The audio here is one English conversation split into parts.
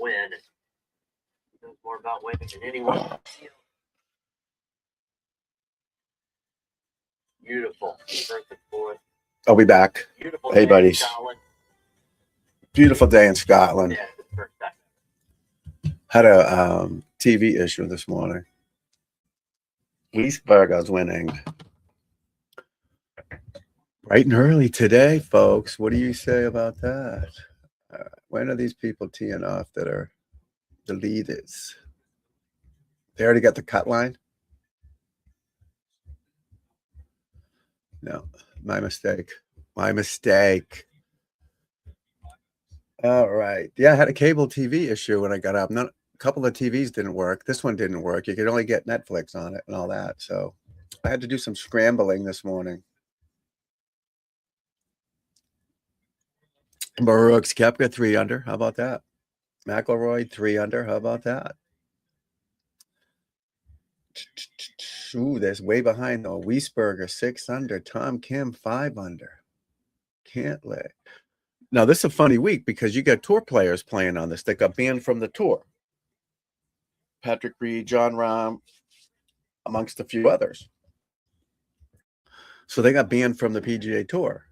Win. He knows more about winning than anyone. Beautiful. First and fourth. I'll be back. Beautiful hey, day buddies. in Scotland. Beautiful day in Scotland. Yeah, it's the first time. Had a TV issue this morning. Leesburg's winning. Bright and early today, folks. What do you say about that? When are these people teeing off that are the leaders? They already got the cut line? No, my mistake. My mistake. All right. Yeah, I had a cable TV issue when I got up. A couple of TVs didn't work. This one didn't work. You could only get Netflix on it and all that. So I had to do some scrambling this morning. Brooks Koepka 3 under. How about that? McIlroy 3 under. How about that? Ooh, there's way behind though. Wiesberger 6 under. Tom Kim 5 under. Can't let. Now this is a funny week because you got tour players playing on this that got banned from the tour. Patrick Reed, John Rahm, amongst a few others. So they got banned from the PGA Tour.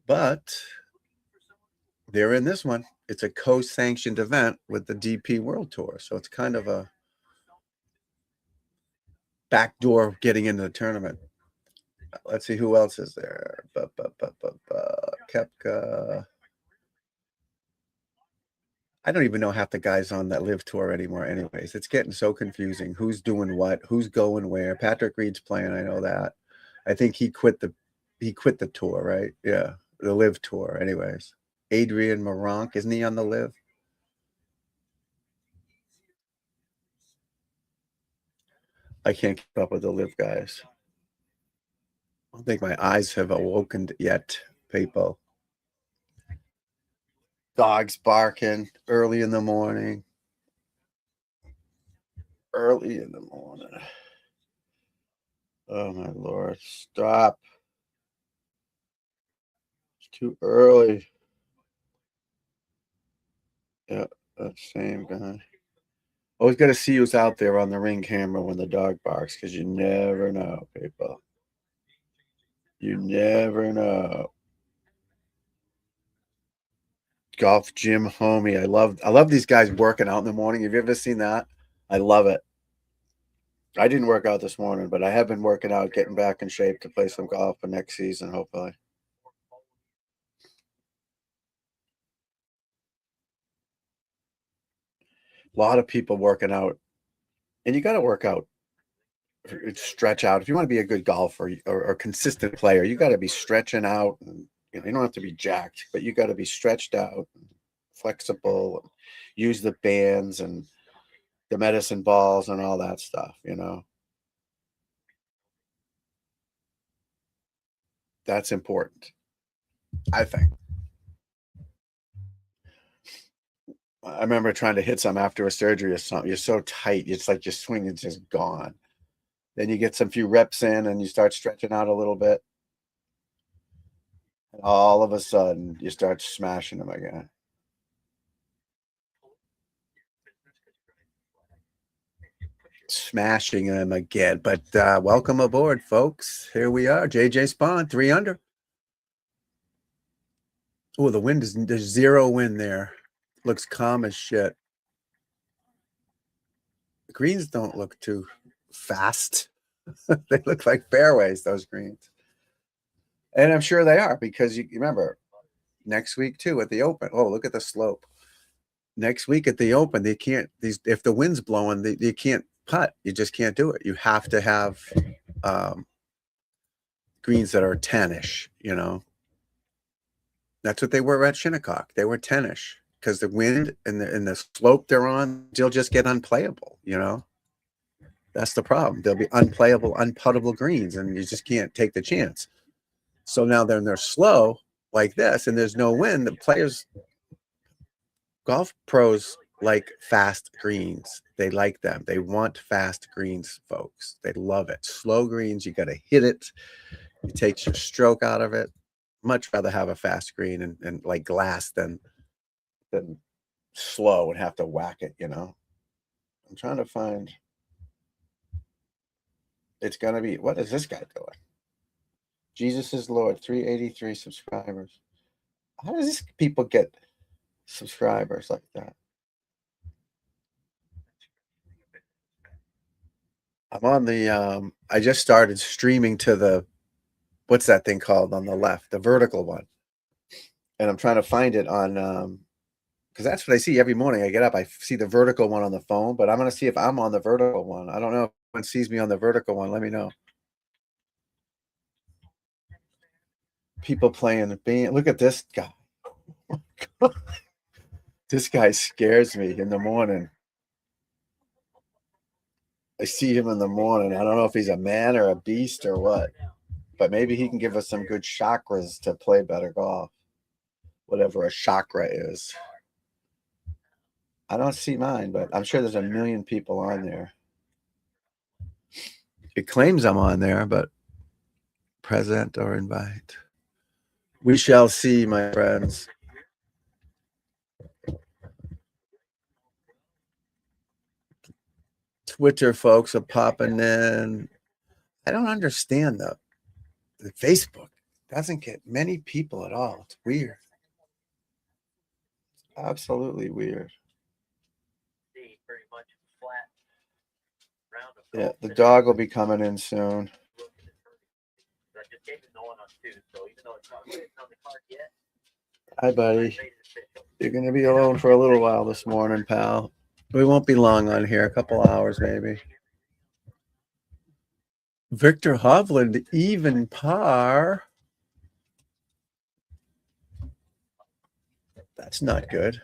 But they're in this one. It's a co-sanctioned event with the DP World Tour. So it's kind of a backdoor getting into the tournament. Let's see who else is there. Koepka. I don't even know half the guys on that live tour anymore anyways. It's getting so confusing. Who's doing what? Who's going where? Patrick Reed's playing. I know that. I think he quit the tour, right? Yeah, the live tour anyways. Adrian Moronk, isn't he on the live? I can't keep up with the live guys. I don't think my eyes have awoken yet, people. Dogs barking early in the morning. Early in the morning. Oh, my Lord. Stop. It's too early. Yeah, that same guy. Always got to see who's out there on the ring camera when the dog barks because you never know, people. You never know. Golf gym homie. I love these guys working out in the morning. Have you ever seen that? I love it. I didn't work out this morning, but I have been working out, getting back in shape to play some golf for next season, hopefully. A lot of people working out, and you got to work out, stretch out. If you want to be a good golfer or consistent player, you got to be stretching out. And, you don't have to be jacked, but you got to be stretched out, flexible, and use the bands and the medicine balls and all that stuff, That's important, I think. I remember trying to hit some after a surgery or something. You're so tight. It's like your swing is just gone. Then you get some few reps in and you start stretching out a little bit. And all of a sudden, you start smashing them again. Smashing them again. But welcome aboard, folks. Here we are. JJ Spawn, 3 under. Oh, the wind there's zero wind there. Looks calm as shit. greens don't look too fast. They look like fairways, those greens. And I'm sure they are, because you remember next week too at the Open. Oh, look at the slope. Next week at the Open, they can't, if the wind's blowing, they can't putt. You just can't do it. You have to have greens that are 10-ish, you know. That's what they were at Shinnecock. They were 10-ish because the wind and the slope they're on, they'll just get unplayable, you know. That's the problem. They'll be unplayable, unputtable greens, and you just can't take the chance. So now they're slow like this, and there's no wind. The players, golf pros, like fast greens. They like them. They want fast greens, folks. They love it. Slow greens, you got to hit it. It takes your stroke out of it. Much rather have a fast green and like glass than slow and have to whack it, you know. I'm trying to find. It's gonna be, what is this guy doing? Jesus is Lord, 383 subscribers. How does this people get subscribers like that? I'm on the I just started streaming to the, what's that thing called on the left, the vertical one. And I'm trying to find it on because that's what I see every morning. I get up, I see the vertical one on the phone, but I'm gonna see if I'm on the vertical one. I don't know if anyone sees me on the vertical one. Let me know. People playing the band. Look at this guy. This guy scares me in the morning. I see him in the morning. I don't know if he's a man or a beast or what, but maybe he can give us some good chakras to play better golf. Whatever a chakra is. I don't see mine, but I'm sure there's a million people on there. It claims I'm on there, but present or invite. We shall see, my friends. Twitter folks are popping in. I don't understand the Facebook doesn't get many people at all. It's weird. Absolutely weird. Yeah, the dog will be coming in soon. Hi, buddy. You're going to be alone for a little while this morning, pal. We won't be long on here, a couple hours maybe. Victor Hovland, even par. That's not good.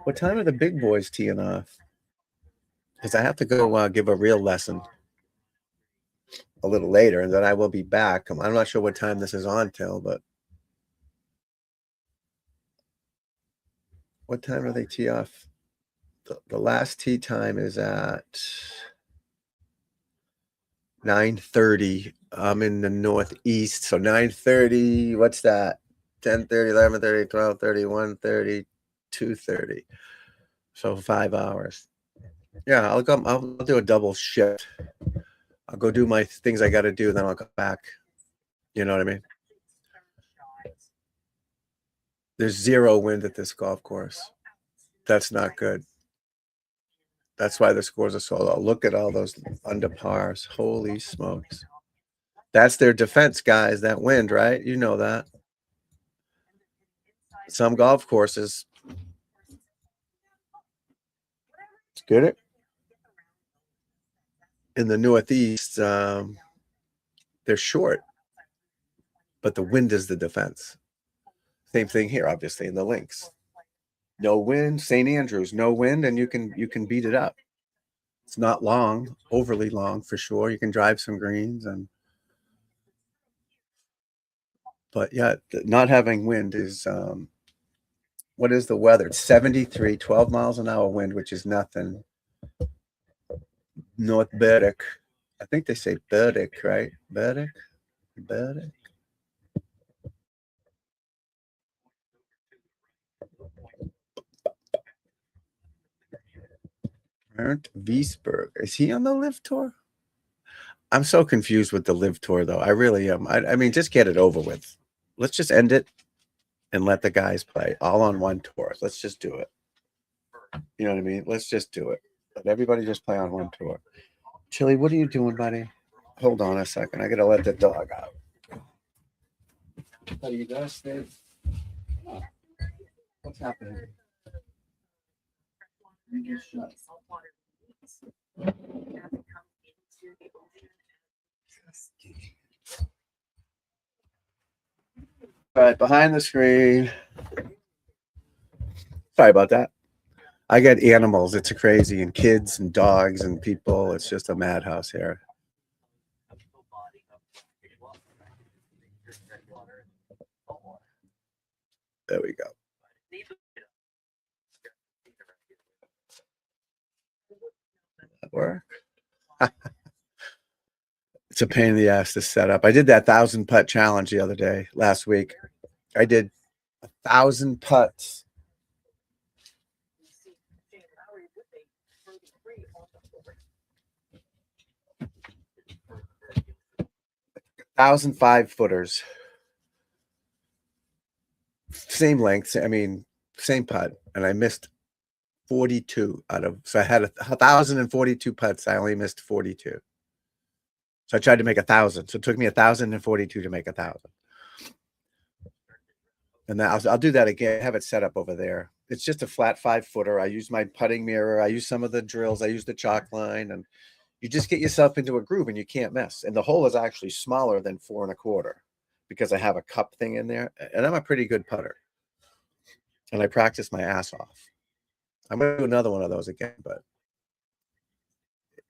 What time are the big boys teeing off? Because I have to go give a real lesson a little later, and then I will be back. I'm not sure what time this is on till, but what time do they tee off? The last tee time is at 9:30. I'm in the northeast, so 9:30. What's that? 10:30, 11:30, 12:30, 1:30, 2:30. So 5 hours. Yeah, I'll do a double shift. I'll go do my things I got to do, then I'll go back. You know what I mean? There's zero wind at this golf course. That's not good. That's why the scores are so low. Look at all those under pars. Holy smokes. That's their defense, guys, that wind, right? You know that. Some golf courses. Let's get it. In the Northeast, they're short, but the wind is the defense. Same thing here, obviously, in the links. No wind, St. Andrews, no wind, and you can beat it up. It's not long, overly long for sure. You can drive some greens, but yeah, not having wind is what is the weather? It's 73, 12 miles an hour wind, which is nothing. North Burdick. I think they say Burdick, right? Burdick? Burdick? Bernd Wiesberg. Is he on the Live Tour? I'm so confused with the Live Tour, though. I really am. I mean, just get it over with. Let's just end it and let the guys play all on one tour. Let's just do it. You know what I mean? Let's just do it. Let everybody just play on one tour. Chili, what are you doing, buddy? Hold on a second. I gotta let the dog out. Buddy, you gotta stay. Come on. What's happening? You just shut. All right, behind the screen. Sorry about that. I get animals. It's crazy, and kids and dogs and people. It's just a madhouse here. There we go. That work? It's a pain in the ass to set up. I did that 1,000 putt challenge the other day, last week. I did 1,000 putts. Thousand 5-footers. Same length. I mean, same putt. And I missed 42 out of, so I had 1,042 putts. I only missed 42. So I tried to make 1,000. So it took me 1,042 to make 1,000. And then I'll do that again. I have it set up over there. It's just a flat 5-footer. I use my putting mirror. I use some of the drills. I use the chalk line, and you just get yourself into a groove and you can't miss. And the hole is actually smaller than 4 1/4 because I have a cup thing in there, and I'm a pretty good putter. And I practice my ass off. I'm going to do another one of those again, but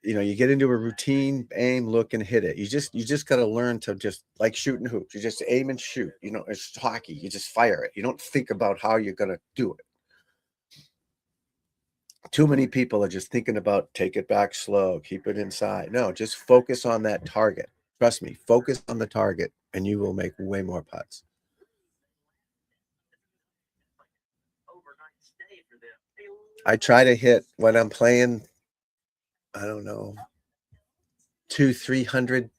you get into a routine, aim, look, and hit it. You just got to learn to just, like shooting hoops. You just aim and shoot. It's hockey. You just fire it. You don't think about how you're going to do it. Too many people are just thinking about take it back slow, keep it inside. No, just focus on that target. Trust me, focus on the target, and you will make way more putts. I try to hit when I'm playing, I don't know, 200-300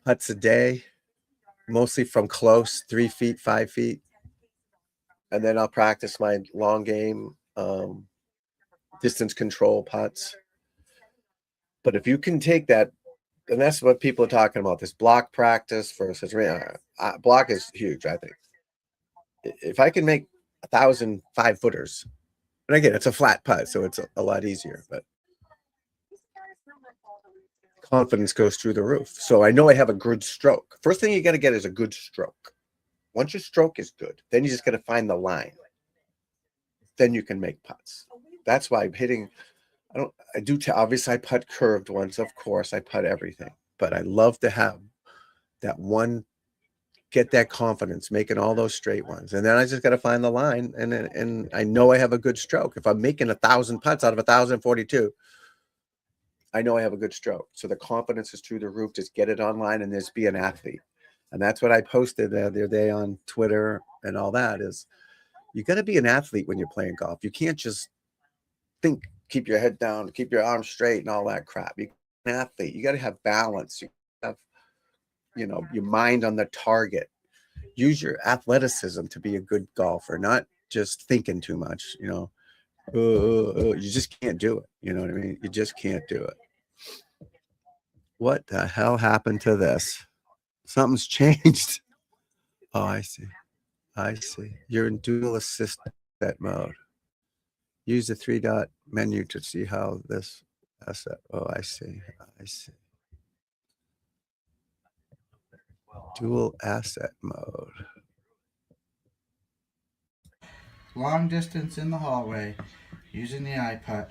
putts a day, mostly from close, 3 feet, 5 feet. And then I'll practice my long game, distance control putts. But if you can take that, and that's what people are talking about, this block practice versus block is huge, I think. If I can make 1,000 5-footers, and again, it's a flat putt, so it's a lot easier, but confidence goes through the roof. So I know I have a good stroke. First thing you got to get is a good stroke. Once your stroke is good, then you just got to find the line. Then you can make putts. That's why I'm hitting. Obviously I putt curved ones. Of course, I putt everything, but I love to have that one, get that confidence, making all those straight ones. And then I just got to find the line. And I know I have a good stroke. If I'm making 1,000 putts out of 1,042, I know I have a good stroke. So the confidence is through the roof. Just get it online and just be an athlete. And that's what I posted the other day on Twitter and all that is you got to be an athlete when you're playing golf. You can't just think, keep your head down, keep your arms straight and all that crap. You're an athlete. You got to have balance. You have, your mind on the target. Use your athleticism to be a good golfer, not just thinking too much, you just can't do it. You know what I mean? You just can't do it. What the hell happened to this? Something's changed. Oh, I see. You're in dual assistant mode. Use the 3-dot menu to see how this asset. Oh, I see. Dual asset mode. Long distance in the hallway, using the iPad.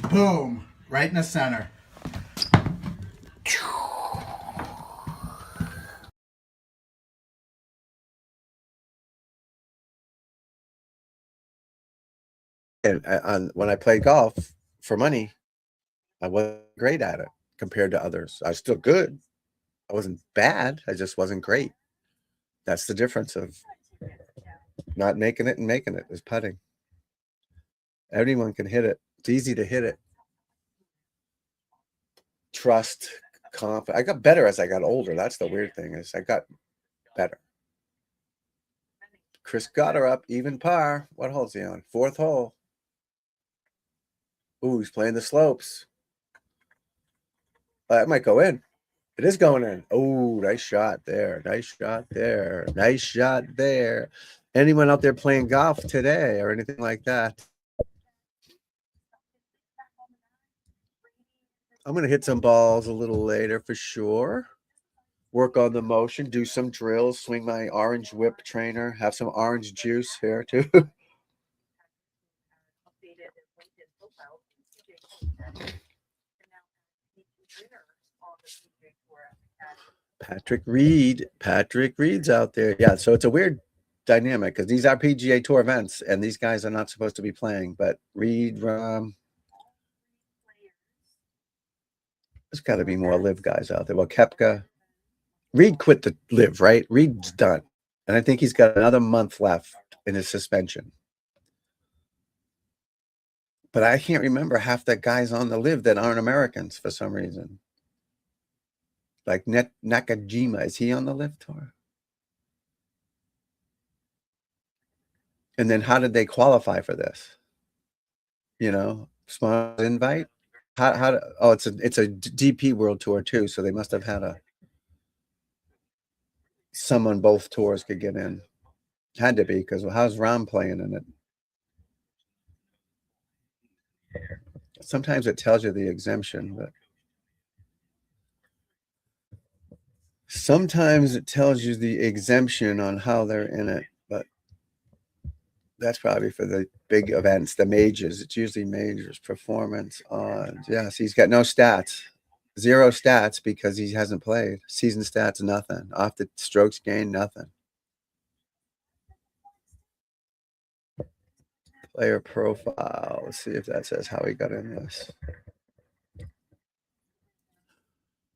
Boom! Right in the center. And when I played golf for money, I wasn't great at it compared to others. I was still good. I wasn't bad. I just wasn't great. That's the difference of not making it and making it is putting. Anyone can hit it. It's easy to hit it. Trust, confidence. I got better as I got older. That's the weird thing is I got better. Chris got her up, even par. What hole's he on? Fourth hole. Ooh, he's playing the slopes. That might go in. It is going in. Oh, nice shot there. Nice shot there. Nice shot there. Anyone out there playing golf today or anything like that? I'm going to hit some balls a little later for sure. Work on the motion, do some drills, swing my orange whip trainer, have some orange juice here too. Patrick Reed. Patrick Reed's out there. Yeah, so it's a weird dynamic because these are PGA Tour events and these guys are not supposed to be playing. But Reed, there's got to be more live guys out there. Well, Koepka, Reed quit the live, right? Reed's done. And I think he's got another month left in his suspension. But I can't remember half the guys on the live that aren't Americans for some reason. Like Nakajima, is he on the live tour? And then how did they qualify for this? You know, small invite. Oh, it's a DP World Tour too, so they must have had some on both tours could get in. Had to be because how's Ram playing in it? Sometimes it tells you the exemption, but sometimes it tells you the exemption on how they're in it, but that's probably for the big events, the majors. It's usually majors, performance odds. Yes, he's got no stats, 0 stats because he hasn't played. Season stats, nothing. Off the strokes gained, nothing. Player profile. Let's see if that says how he got in this.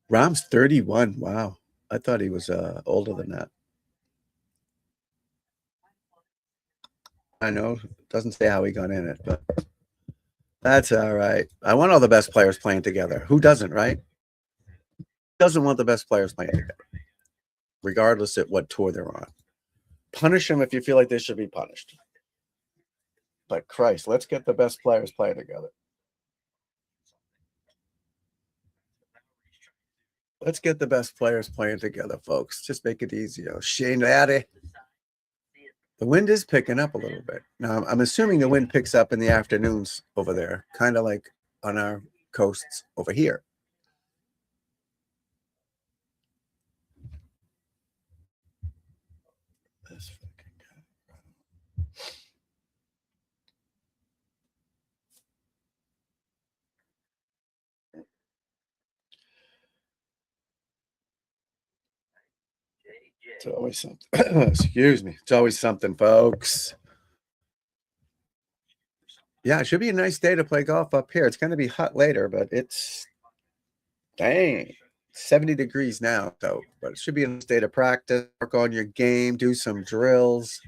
Rahm's 31. Wow. I thought he was older than that. I know. It doesn't say how he got in it, but that's all right. I want all the best players playing together. Who doesn't, right? Who doesn't want the best players playing together, regardless of what tour they're on? Punish them if you feel like they should be punished. But Christ, let's get the best players playing together. Let's get the best players playing together, folks. Just make it easier. Shane Addy. The wind is picking up a little bit. Now, I'm assuming the wind picks up in the afternoons over there, kind of like on our coasts over here. This fucking guy. It's always something. Excuse me. It's always something, folks. Yeah, it should be a nice day to play golf up here. It's going to be hot later, but it's dang 70 degrees now. So, but it should be a nice day to practice, work on your game, do some drills.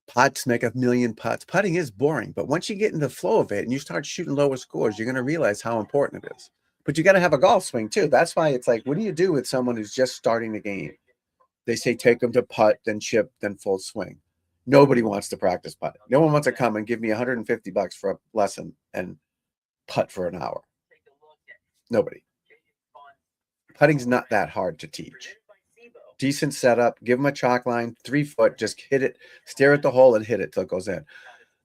Putts, make 1,000,000 putts. Putting is boring, but once you get in the flow of it and you start shooting lower scores, you're going to realize how important it is. But you got to have a golf swing too. That's why it's like, what do you do with someone who's just starting the game? They say take them to putt, then chip, then full swing. Nobody wants to practice putt. No one wants to come and give me $150 for a lesson and putt for an hour. Nobody. Putting's not that hard to teach. Decent setup, give them a chalk line, 3 foot, just hit it, stare at the hole and hit it till it goes in.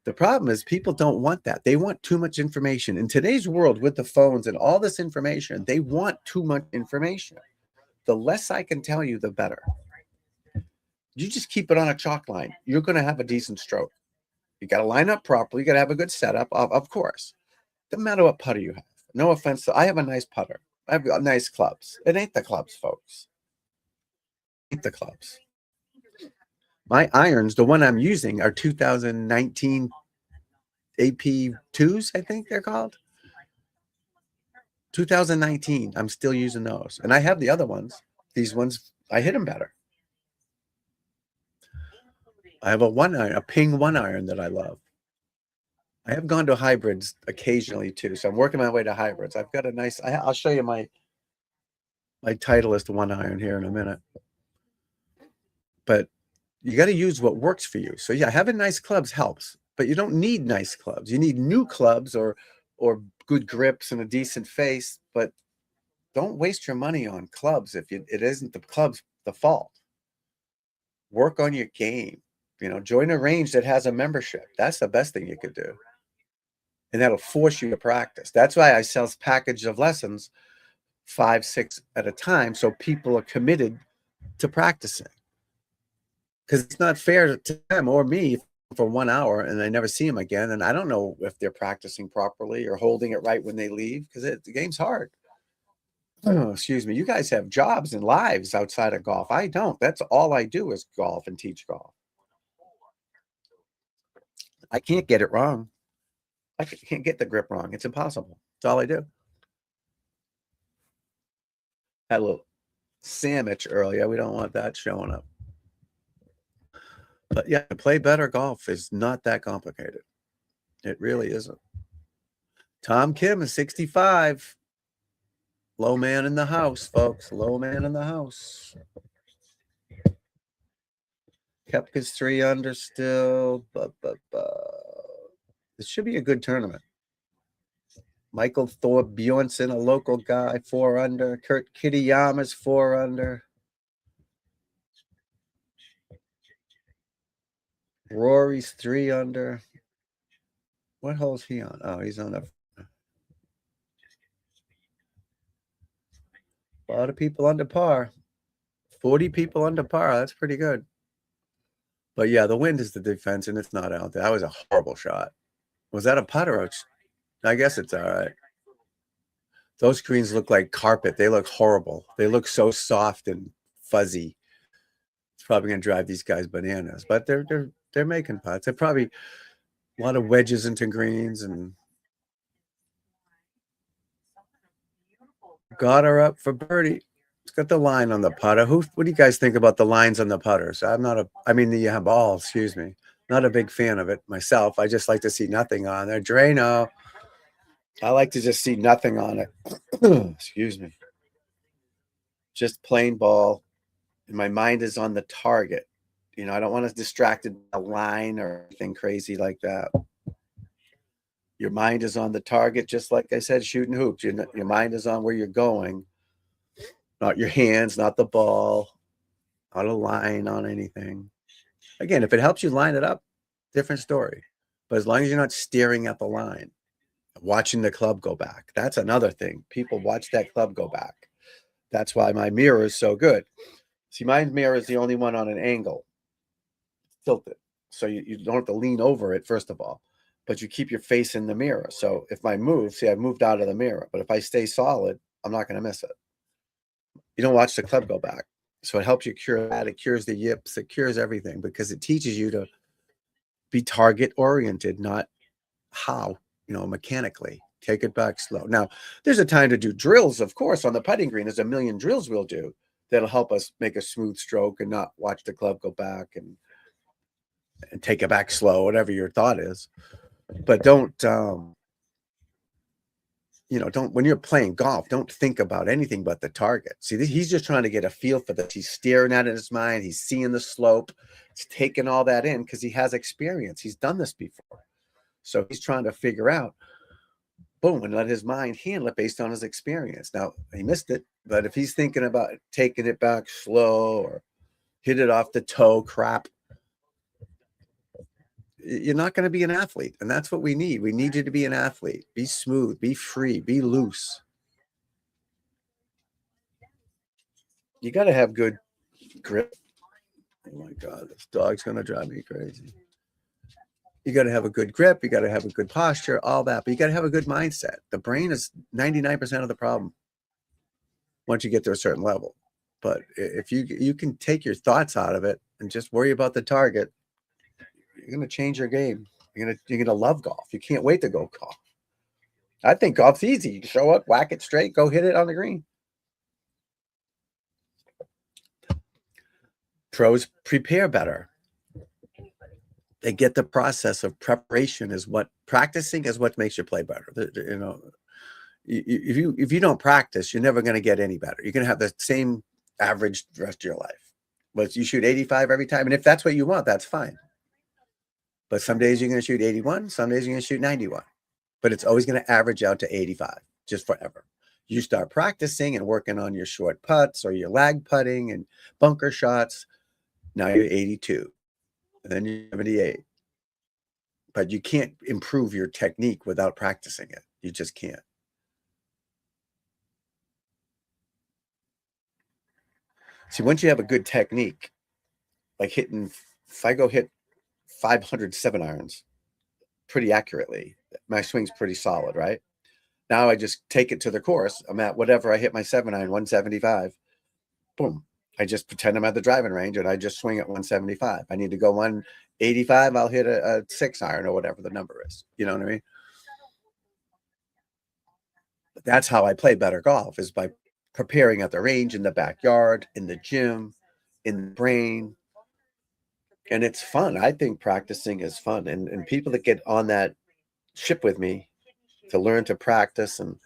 The problem is people don't want that. They want too much information. In today's world with the phones and all this information, they want too much information. The less I can tell you, the better. You just keep it on a chalk line. You're going to have a decent stroke. You got to line up properly. You got to have a good setup, of course. Doesn't matter what putter you have. No offense. I have a nice putter. I've got nice clubs. It ain't the clubs, folks. It ain't the clubs. My irons, the one I'm using, are 2019 AP2s, I think they're called. 2019. I'm still using those. And I have the other ones. These ones, I hit them better. I have a 1-iron, a ping 1-iron that I love. I have gone to hybrids occasionally too, so I'm working my way to hybrids. I've got a nice. I'll show you my Titleist 1-iron here in a minute. But you got to use what works for you. So yeah, having nice clubs helps, but you don't need nice clubs. You need new clubs or good grips and a decent face, but don't waste your money on clubs if it isn't the club's the fault. Work on your game. Join a range that has a membership. That's the best thing you could do. And that'll force you to practice. That's why I sell packages of lessons, 5, 6 at a time, so people are committed to practicing. Because it's not fair to them or me for 1 hour and I never see them again. And I don't know if they're practicing properly or holding it right when they leave, because the game's hard. Oh, excuse me. You guys have jobs and lives outside of golf. I don't. That's all I do is golf and teach golf. I can't get it wrong. I can't get the grip wrong. It's impossible. That's all I do. Had a little sandwich earlier. We don't want that showing up. But yeah, to play better golf is not that complicated. It really isn't. Tom Kim is 65. Low man in the house, folks. Low man in the house. Kepka's 3 under still. This should be a good tournament. Michael Thorpe Bjornsson, a local guy, 4 under. Kurt Kitayama's 4 under. Rory's 3 under. What hole's he on? Oh, he's on a lot of people under par. 40 people under par. That's pretty good. But yeah, the wind is the defense, and it's not out there. That was a horrible shot. Was that a putter? I guess it's all right. Those greens look like carpet. They look horrible. They look so soft and fuzzy. It's probably going to drive these guys bananas. But they're making putts. They're probably a lot of wedges into greens and got her up for birdie. It's got the line on the putter. What do you guys think about the lines on the putters? The ball, excuse me. Not a big fan of it myself. I just like to see nothing on there. Drano. I like to just see nothing on it. Excuse me. Just plain ball. And my mind is on the target. I don't want to distracted by a line or anything crazy like that. Your mind is on the target, just like I said, shooting hoops. Your mind is on where you're going. Not your hands, not the ball, not a line on anything. Again, if it helps you line it up, different story. But as long as you're not staring at the line, watching the club go back, that's another thing. People watch that club go back. That's why my mirror is so good. See, my mirror is the only one on an angle. Tilted. So you don't have to lean over it, first of all. But you keep your face in the mirror. So if I move, see, I've moved out of the mirror. But if I stay solid, I'm not going to miss it. You don't watch the club go back. So it helps you cure that. It cures the yips. It cures everything because it teaches you to be target oriented, not how, mechanically. Take it back slow. Now, there's a time to do drills, of course, on the putting green. There's a million drills we'll do that'll help us make a smooth stroke and not watch the club go back and take it back slow, whatever your thought is. But don't when you're playing golf, don't think about anything but the target. See, he's just trying to get a feel for this. He's staring at it in his mind. He's seeing the slope. He's taking all that in because he has experience. He's done this before. So he's trying to figure out, boom, and let his mind handle it based on his experience. Now, he missed it, but if he's thinking about taking it back slow or hit it off the toe crap, you're not going to be an athlete. And that's what we need. We need you to be an athlete. Be smooth, be free, be loose. You got to have good grip. Oh my God, this dog's going to drive me crazy. You got to have a good grip. You got to have a good posture, all that. But you got to have a good mindset. The brain is 99% of the problem once you get to a certain level. But if you can take your thoughts out of it and just worry about the target, you're going to change your game. You're going to love golf. You can't wait to go golf. I think golf's easy. You show up, whack it straight, go hit it on the green. Pros prepare better. They get the process of preparation practicing is what makes you play better. If you don't practice, you're never going to get any better. You're going to have the same average the rest of your life. But you shoot 85 every time. And if that's what you want, that's fine. But some days you're going to shoot 81. Some days you're going to shoot 91. But it's always going to average out to 85 just forever. You start practicing and working on your short putts or your lag putting and bunker shots. Now you're 82. And then you're 78. But you can't improve your technique without practicing it. You just can't. See, once you have a good technique, like hitting, if I go hit 500 7-irons pretty accurately, my swing's pretty solid, right? Now I just take it to the course. I'm at whatever I hit my 7-iron, 175. Boom. I just pretend I'm at the driving range and I just swing at 175. I need to go 185. I'll hit a 6-iron or whatever the number is. You know what I mean? That's how I play better golf, is by preparing at the range, in the backyard, in the gym, in the brain. And it's fun. I think practicing is fun. And people that get on that ship with me to learn to practice and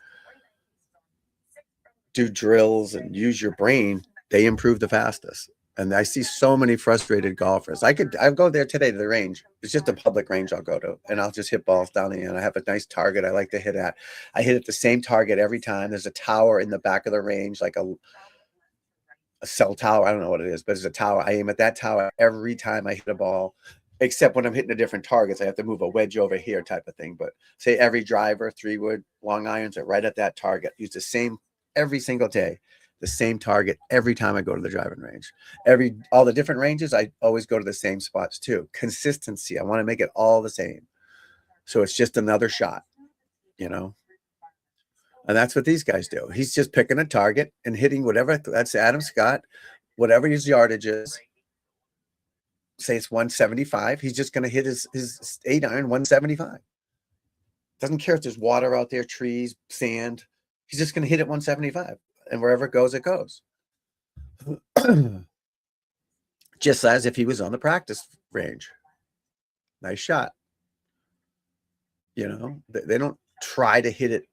do drills and use your brain, they improve the fastest. And I see so many frustrated golfers. I'll go there today to the range. It's just a public range I'll go to, and I'll just hit balls down the end. I have a nice target I like to hit at. I hit at the same target every time. There's a tower in the back of the range, like a cell tower. I don't know what it is, but it's a tower. I aim at that tower every time I hit a ball, except when I'm hitting a different targets. I have to move a wedge over here type of thing. But say every driver, 3-wood, long irons are right at that target. Use the same every single day. The same target every time I go to the driving range. All the different ranges, I always go to the same spots too. Consistency. I want to make it all the same. So it's just another shot, you know? And that's what these guys do. He's just picking a target and hitting whatever. That's Adam Scott, whatever his yardage is. Say it's 175. He's just going to hit his 8-iron 175. Doesn't care if there's water out there, trees, sand. He's just going to hit it 175. And wherever it goes, it goes. Just as if he was on the practice range. Nice shot. You know, they don't try to hit it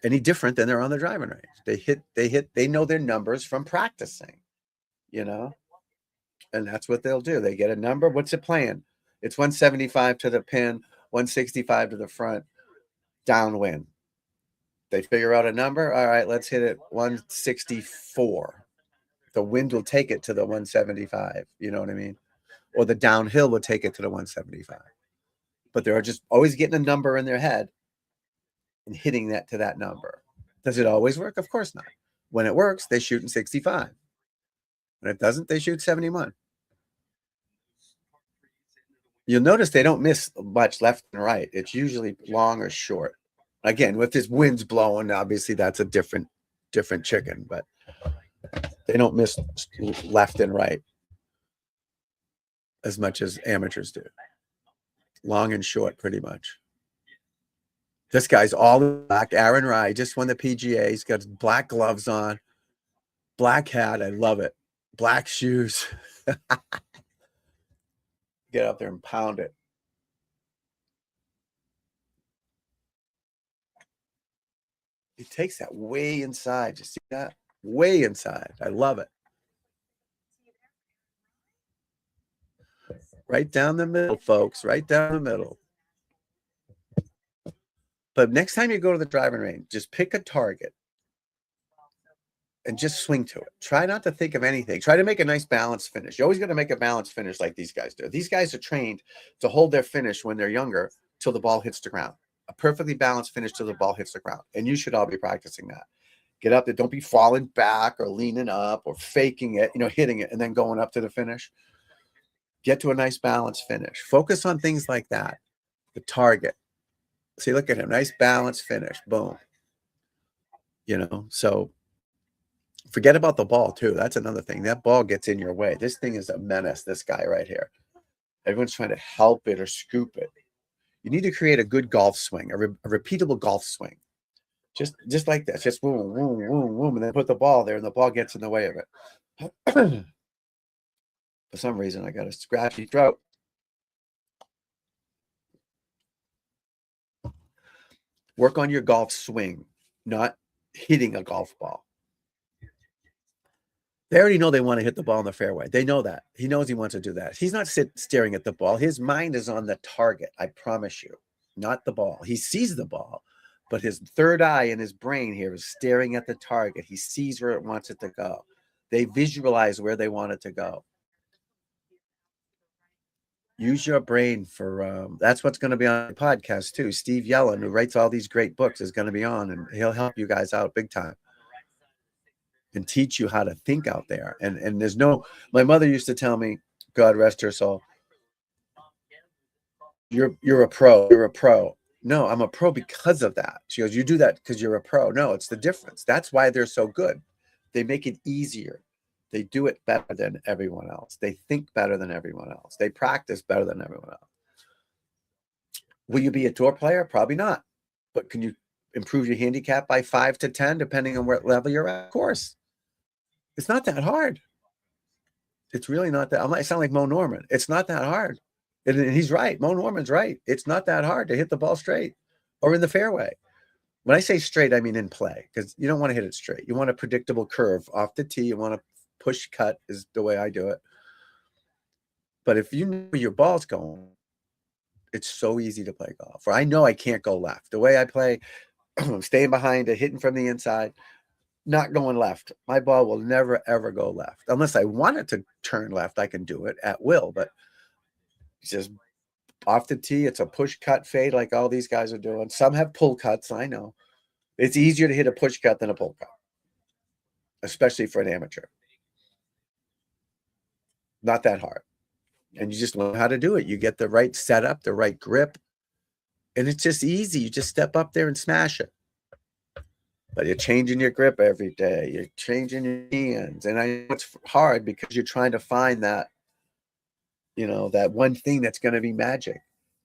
any different than they're on the driving range. They know their numbers from practicing, you know, and that's what they'll do. They get a number. What's it playing? It's 175 to the pin, 165 to the front, downwind. They figure out a number. All right, let's hit it 164. The wind will take it to the 175. You know what I mean? Or the downhill will take it to the 175. But they're just always getting a number in their head and hitting that to that number. Does it always work? Of course not. When it works, they shoot in 65. When it doesn't, they shoot 71. You'll notice they don't miss much left and right. It's usually long or short. Again, with this wind's blowing, obviously that's a different chicken, but they don't miss left and right as much as amateurs do. Long and short, pretty much. This guy's all black. Aaron Rye just won the PGA. He's got black gloves on, black hat. I love it. Black shoes. Get out there and pound it. He takes that way inside. You see that? Way inside. I love it. Right down the middle, folks. Right down the middle. But next time you go to the driving range, just pick a target and just swing to it. Try not to think of anything. Try to make a nice balanced finish. You always got to make a balanced finish like these guys do. These guys are trained to hold their finish when they're younger till the ball hits the ground. A perfectly balanced finish till the ball hits the ground. And you should all be practicing that. Get up there. Don't be falling back or leaning up or faking it, hitting it and then going up to the finish. Get to a nice balanced finish. Focus on things like that. The target. See, look at him. Nice balanced finish. Boom. So forget about the ball, too. That's another thing. That ball gets in your way. This thing is a menace, this guy right here. Everyone's trying to help it or scoop it. You need to create a good golf swing, a repeatable golf swing. Just like this. Just boom, boom, boom, boom, and then put the ball there, and the ball gets in the way of it. For some reason, I got a scratchy throat. Work on your golf swing, not hitting a golf ball. They already know they want to hit the ball in the fairway. They know that. He knows he wants to do that. He's not staring at the ball. His mind is on the target, I promise you, not the ball. He sees the ball, but his third eye in his brain here is staring at the target. He sees where it wants it to go. They visualize where they want it to go. Use your brain for that's what's going to be on the podcast too. Steve Yellen, who writes all these great books, is going to be on, and he'll help you guys out big time and teach you how to think out there. And there's no, my mother used to tell me, God rest her soul, you're a pro. You're a pro. No, I'm a pro because of that. She goes, you do that because you're a pro. No, it's the difference. That's why they're so good. They make it easier. They do it better than everyone else. They think better than everyone else. They practice better than everyone else. Will you be a tour player? Probably not. But can you improve your handicap by 5 to 10, depending on what level you're at? Of course. It's not that hard. It's really not that. I might sound like Mo Norman. It's not that hard. And he's right. Mo Norman's right. It's not that hard to hit the ball straight or in the fairway. When I say straight, I mean in play, because you don't want to hit it straight. You want a predictable curve off the tee. You want to push cut is the way I do it. But if you know where your ball's going, it's so easy to play golf. Or I know I can't go left. The way I play, I'm staying behind it, hitting from the inside, not going left. My ball will never, ever go left. Unless I want it to turn left, I can do it at will. But it's just off the tee. It's a push cut fade like all these guys are doing. Some have pull cuts, I know. It's easier to hit a push cut than a pull cut, especially for an amateur. Not that hard. And you just learn how to do it. You get the right setup, the right grip, and it's just easy. You just step up there and smash it. But you're changing your grip every day. You're changing your hands. And I know it's hard because you're trying to find that, that one thing that's going to be magic.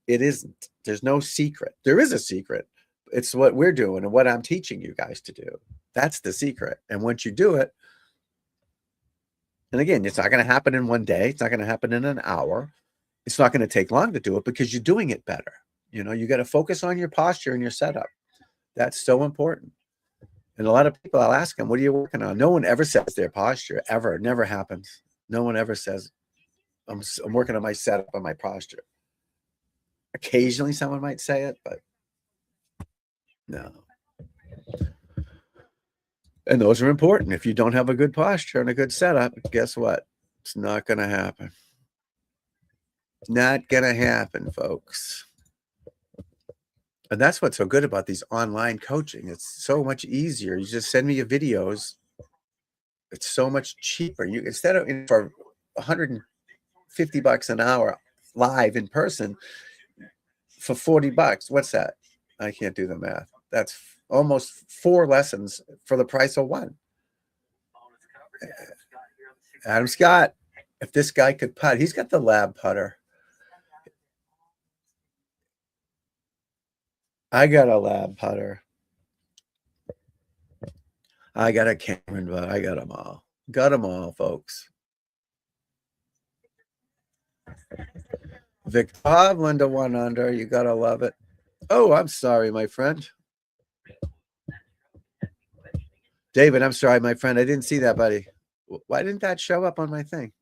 It isn't. There's no secret. There is a secret. It's what we're doing and what I'm teaching you guys to do. That's the secret. And once you do it, and again, it's not going to happen in one day. It's not going to happen in an hour. It's not going to take long to do it because you're doing it better. You got to focus on your posture and your setup. That's so important. And a lot of people, I'll ask them, what are you working on? No one ever says their posture, ever. It never happens. No one ever says, I'm working on my setup and my posture. Occasionally someone might say it, but no. And those are important. If you don't have a good posture and a good setup, guess what? It's not going to happen. Not going to happen, folks. And that's what's so good about these online coaching. It's so much easier. You just send me your videos. It's so much cheaper. You instead of for $150 an hour live in person for $40. What's that? I can't do the math. That's almost 4 lessons for the price of 1. Adam Scott, if this guy could putt, he's got the lab putter. I got a lab putter. I got a Cameron, but I got them all. Got them all, folks. Victor Hovland to 1 under. You got to love it. Oh, I'm sorry, my friend. David, I'm sorry, my friend. I didn't see that, buddy. Why didn't that show up on my thing?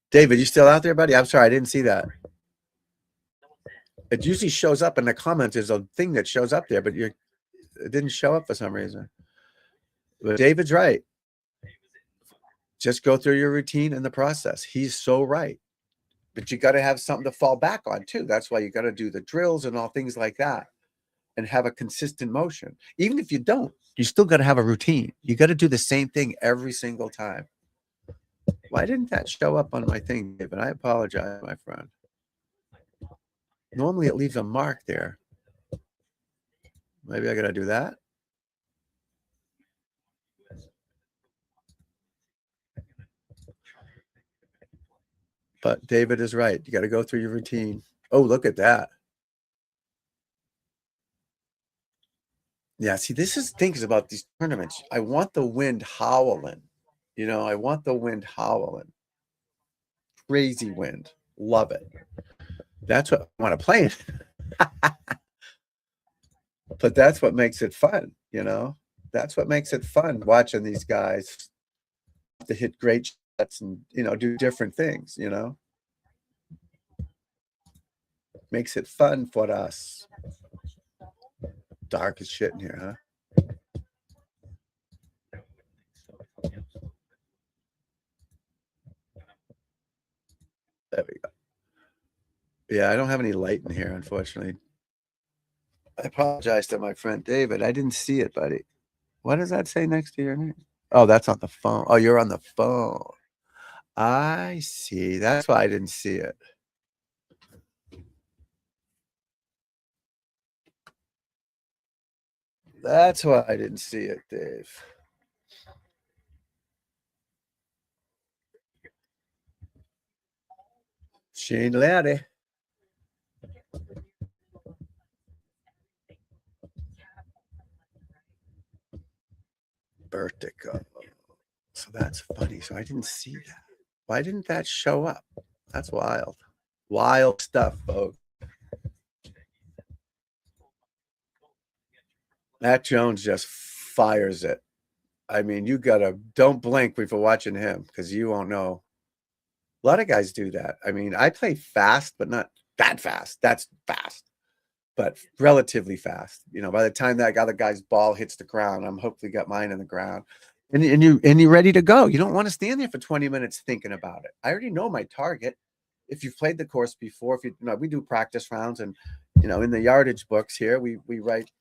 David, you still out there, buddy? I'm sorry, I didn't see that. It usually shows up in the comments. There's a thing that shows up there, but it didn't show up for some reason. But David's right. Just go through your routine and the process. He's so right. But you got to have something to fall back on, too. That's why you got to do the drills and all things like that and have a consistent motion. Even if you don't, you still got to have a routine. You got to do the same thing every single time. Why didn't that show up on my thing, David? I apologize, my friend. Normally it leaves a mark there. Maybe I got to do that. But David is right. You got to go through your routine. Oh, look at that. Yeah, see, this is things about these tournaments. I want the wind howling. I want the wind howling. Crazy wind. Love it. That's what I want to play in. But that's what makes it fun. You know, that's what makes it fun watching these guys to hit great shots and, do different things, makes it fun for us. Dark as shit in here, huh? There we go. Yeah, I don't have any light in here, unfortunately. I apologize to my friend David. I didn't see it, buddy. What does that say next to your name? Oh, that's on the phone. Oh, you're on the phone. I see. That's why I didn't see it. That's why I didn't see it, Dave. Shane Laddie. Vertigo. So that's funny. So I didn't see that. Why didn't that show up? That's wild. Wild stuff, folks. Matt Jones just fires it. I mean, don't blink before watching him because you won't know. A lot of guys do that. I mean, I play fast, but not that fast. That's fast, but relatively fast. By the time that other guy's ball hits the ground, I'm hopefully got mine in the ground. And you're ready to go. You don't want to stand there for 20 minutes thinking about it. I already know my target. If you've played the course before, we do practice rounds, and in the yardage books here, we write,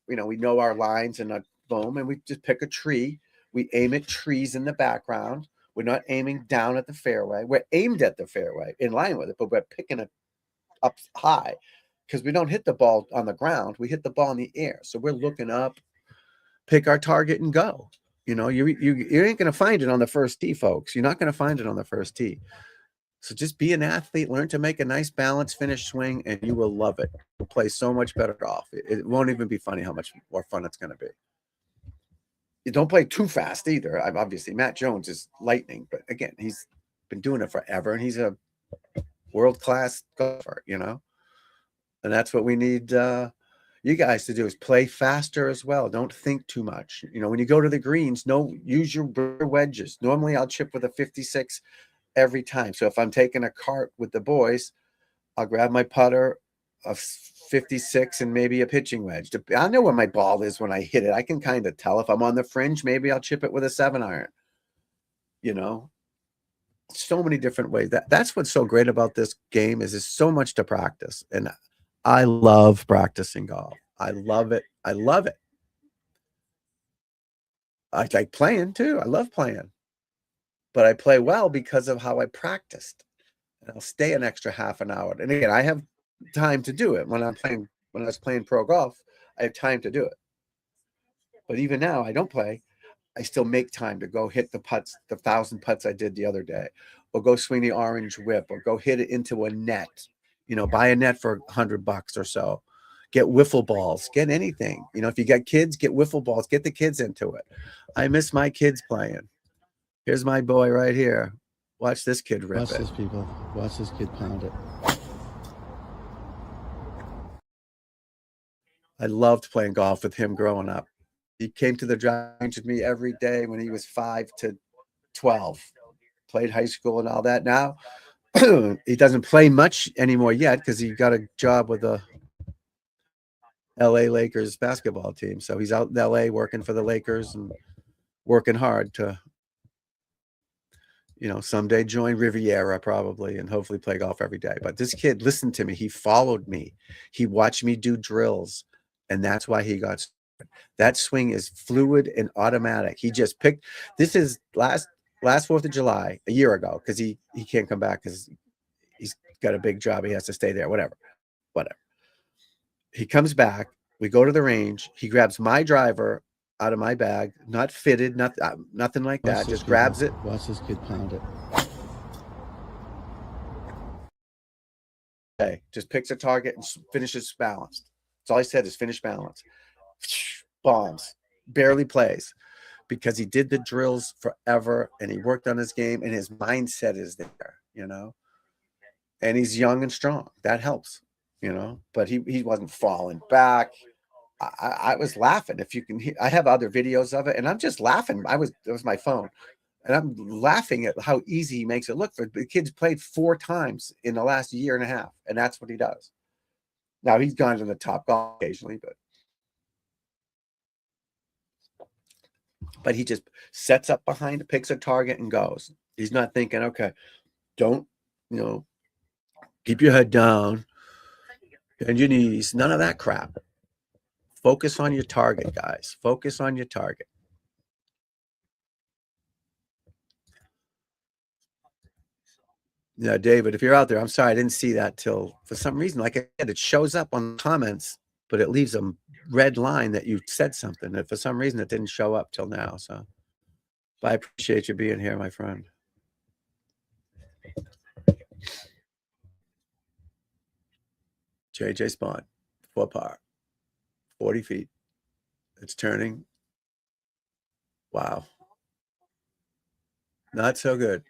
we know our lines and a boom, and we just pick a tree. We aim at trees in the background. We're not aiming down at the fairway. We're aimed at the fairway in line with it, but we're picking it up high because we don't hit the ball on the ground. We hit the ball in the air. So we're looking up, pick our target, and go. You ain't going to find it on the first tee, folks. You're not going to find it on the first tee. So just be an athlete, learn to make a nice balanced finish swing, and you will love it. You'll play so much better golf. It won't even be funny how much more fun it's going to be. You don't play too fast either. Obviously, Matt Jones is lightning, but again, he's been doing it forever, and he's a world-class golfer, and that's what we need you guys to do is play faster as well. Don't think too much. When you go to the greens, use your wedges. Normally, I'll chip with a 56 every time. So if I'm taking a cart with the boys, I'll grab my putter, a 56, and maybe a pitching wedge. I know where my ball is when I hit it. I can kind of tell. If I'm on the fringe, maybe I'll chip it with a 7-iron. So many different ways. That's what's so great about this game is there's so much to practice. And I love practicing golf. I love it. I love it. I like playing too. I love playing. But I play well because of how I practiced. And I'll stay an extra half an hour. And again, I have time to do it. When I was playing pro golf, I have time to do it. But even now, I don't play. I still make time to go hit the putts, the 1,000 putts I did the other day, or go swing the orange whip, or go hit it into a net. Buy a net for $100 or so. Get wiffle balls. Get anything. If you got kids, get wiffle balls. Get the kids into it. I miss my kids playing. Here's my boy right here. Watch this kid rip it. Watch this, people. Watch this kid pound it. I loved playing golf with him growing up. He came to the driving range with me every day when he was 5 to 12. Played high school and all that. Now he doesn't play much anymore yet because he got a job with the LA Lakers basketball team. So he's out in LA working for the Lakers and working hard to, someday join Riviera probably and hopefully play golf every day. But this kid listened to me. He followed me. He watched me do drills. And that's why he got started. That swing is fluid and automatic. He just picked. This is last 4th of July, a year ago, because he can't come back because he's got a big job. He has to stay there, whatever. He comes back. We go to the range. He grabs my driver out of my bag, not fitted, nothing like that. Just grabs it. Watch this kid pound it. Okay, just picks a target and finishes balanced. That's all I said is finish balance. Bombs. Barely plays because he did the drills forever and he worked on his game and his mindset is there, and he's young and strong. That helps, but he wasn't falling back. I was laughing. If you can hear, I have other videos of it, and I'm just laughing. It was my phone, and I'm laughing at how easy he makes it look. For the kid's played 4 times in the last year and a half, and that's what he does. Now he's gone to the top golf occasionally, but he just sets up behind, picks a target, and goes. He's not thinking, okay, don't, keep your head down, bend your knees, none of that crap. Focus on your target, guys. Focus on your target. Yeah, David, if you're out there, I'm sorry I didn't see that till, for some reason, like I said, it shows up on comments, but it leaves a red line that you said something. And for some reason, it didn't show up till now. So, but I appreciate you being here, my friend. JJ Spawn, 4 par, 40 feet. It's turning. Wow. Not so good.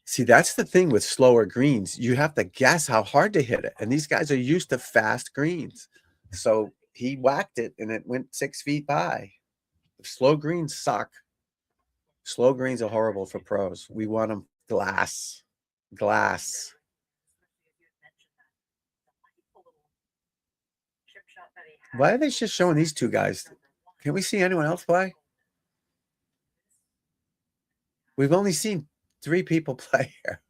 See, that's the thing with slower greens. You have to guess how hard to hit it. And these guys are used to fast greens. So he whacked it and it went 6 feet by. Slow greens suck. Slow greens are horrible for pros. We want them glass. Glass. Why are they just showing these 2 guys? Can we see anyone else play? We've only seen 3 people play here.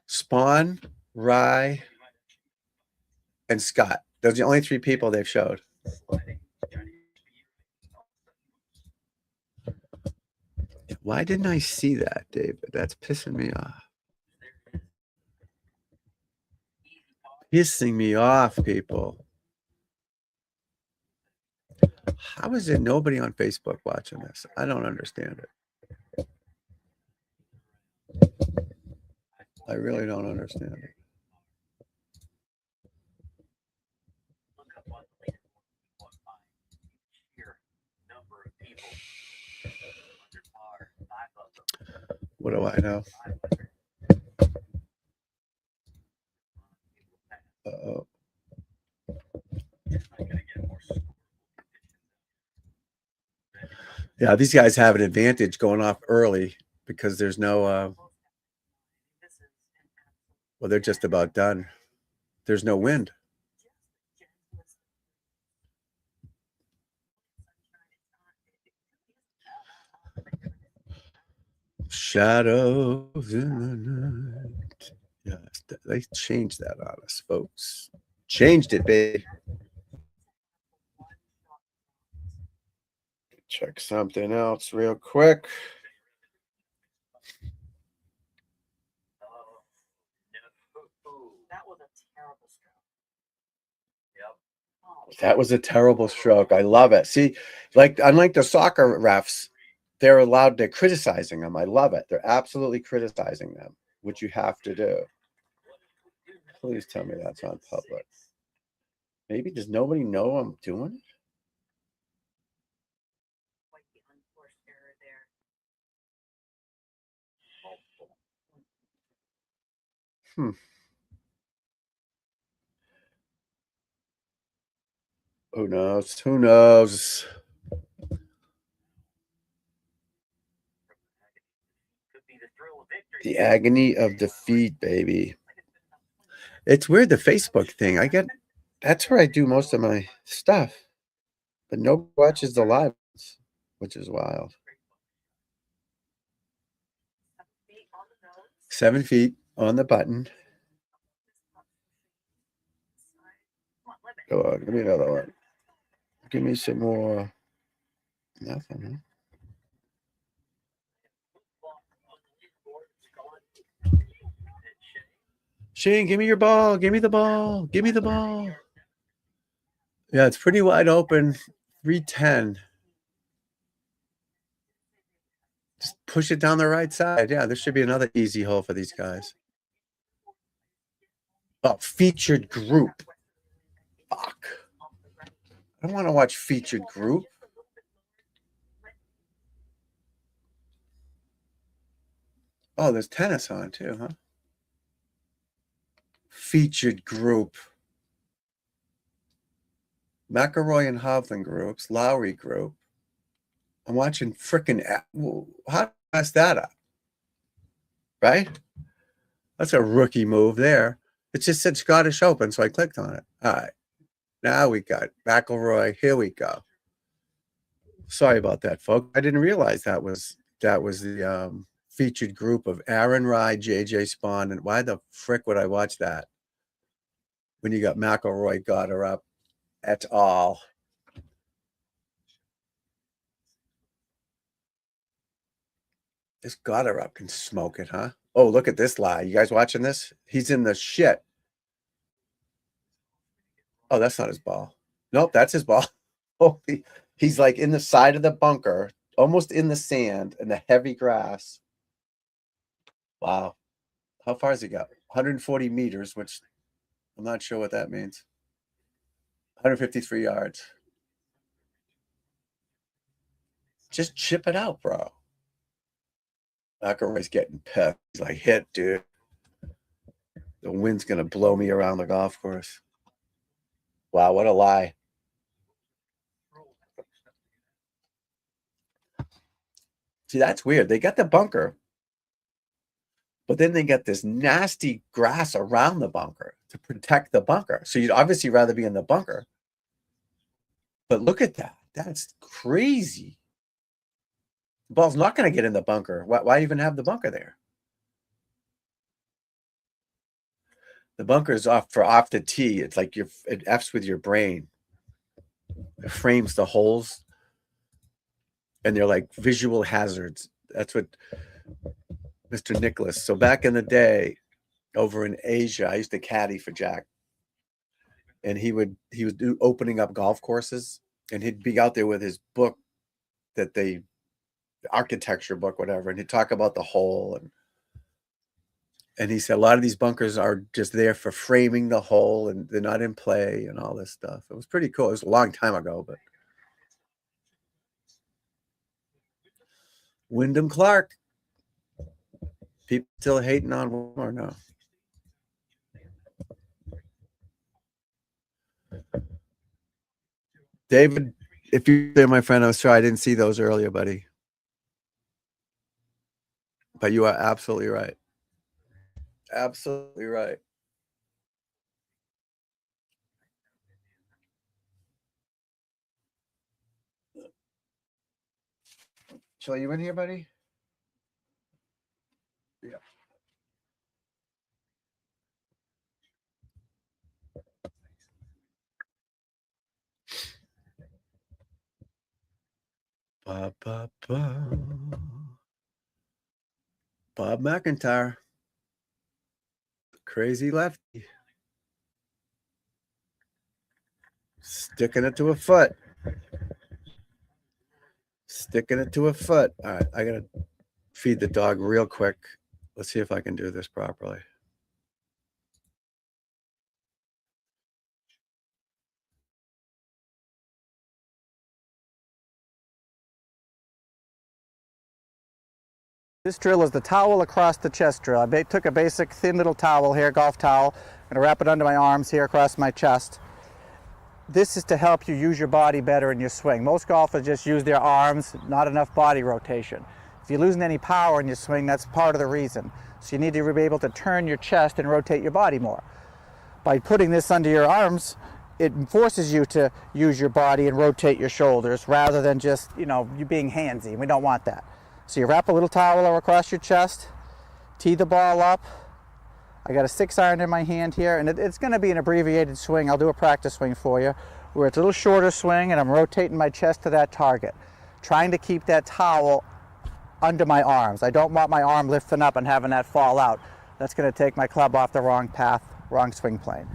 Spawn, Rye, and Scott. Those are the only 3 people they've showed. Why didn't I see that, David? That's pissing me off. Pissing me off, people. How is there nobody on Facebook watching this? I don't understand it. I really don't understand it. What do I know? Uh-oh. Yeah, these guys have an advantage going off early because there's no well, they're just about done. There's no wind. Shadows in the night. Yeah, they changed that on us, folks. Changed it, baby. Check something else real quick. That was a terrible stroke. I love it. See, like unlike the soccer refs, they're allowed, they're criticizing them. I love it. They're absolutely criticizing them, which you have to do. Please tell me that's on public. Maybe does nobody know I'm doing it? Who knows? Who knows? The agony of defeat, baby. It's weird, the Facebook thing. That's where I do most of my stuff. But nobody watches the live, which is wild. 7 feet on the button. Go on, give me another one. Give me some more. Nothing, huh? Shane, give me your ball. Give me the ball. Give me the ball. Yeah, it's pretty wide open. 310. Just push it down the right side. Yeah, this should be another easy hole for these guys. Oh, featured group. Fuck. I don't want to watch featured group. Oh, there's tennis on too, huh? featured group. McElroy and Hovland groups, Lowry group. I'm watching frickin' how do I mess that up? Right? That's a rookie move there. It just said Scottish Open, so I clicked on it. All right. Now we got McElroy. Here we go. Sorry about that, folks. I didn't realize that was the featured group of Aaron Rai, JJ Spawn, and why the frick would I watch that when you got McElroy, got her up et al. This got her up can smoke it, huh? Oh, look at this lie. You guys watching this? He's in the shit. Oh, that's not his ball. Nope, that's his ball. Oh, he's like in the side of the bunker, almost in the sand and the heavy grass. Wow. How far has he got? 140 meters, which I'm not sure what that means. 153 yards. Just chip it out, bro. McElroy's getting pissed. He's like, hit, dude. The wind's going to blow me around the golf course. Wow, what a lie. See, that's weird. They got the bunker, but then they got this nasty grass around the bunker to protect the bunker. So you'd obviously rather be in the bunker. But look at that. That's crazy. The ball's not going to get in the bunker. Why even have the bunker there? The bunker is off the tee. It's like it F's with your brain. It frames the holes. And they're like visual hazards. That's what Mr. Nicholas. So back in the day, over in Asia, I used to caddy for Jack. And he would do opening up golf courses, and he'd be out there with his book the architecture book, whatever, and he'd talk about the hole. And he said a lot of these bunkers are just there for framing the hole, and they're not in play and all this stuff. It was pretty cool. It was a long time ago, but Wyndham Clark. People still hating on him or no? David, if you're there, my friend, I'm sorry I didn't see those earlier, buddy. But you are absolutely right. Absolutely right. Chill, you in here, buddy? Yeah. Ba, ba, ba. Bob McIntyre. Crazy lefty. Sticking it to a foot. Sticking it to a foot. All right, I got to feed the dog real quick. Let's see if I can do this properly. This drill is the towel across the chest drill. I took a basic thin little towel here, golf towel. I'm going to wrap it under my arms here across my chest. This is to help you use your body better in your swing. Most golfers just use their arms, not enough body rotation. If you're losing any power in your swing, that's part of the reason. So you need to be able to turn your chest and rotate your body more. By putting this under your arms, it forces you to use your body and rotate your shoulders rather than just, you being handsy. We don't want that. So you wrap a little towel across your chest, tee the ball up. I got a 6-iron in my hand here, and it's going to be an abbreviated swing. I'll do a practice swing for you, where it's a little shorter swing, and I'm rotating my chest to that target, trying to keep that towel under my arms. I don't want my arm lifting up and having that fall out. That's going to take my club off the wrong path, wrong swing plane.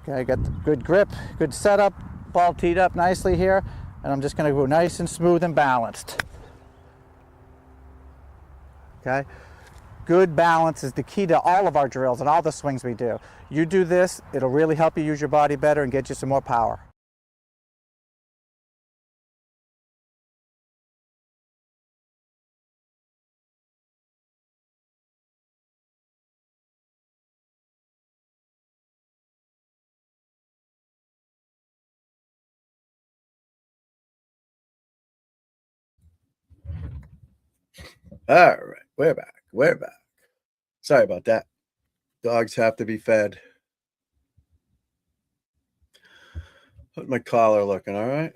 Okay, I got the good grip, good setup, ball teed up nicely here, and I'm just going to go nice and smooth and balanced. Okay, good balance is the key to all of our drills and all the swings we do. You do this, it'll really help you use your body better and get you some more power. All right, we're back. We're back. Sorry about that. Dogs have to be fed. How's my collar looking? All right.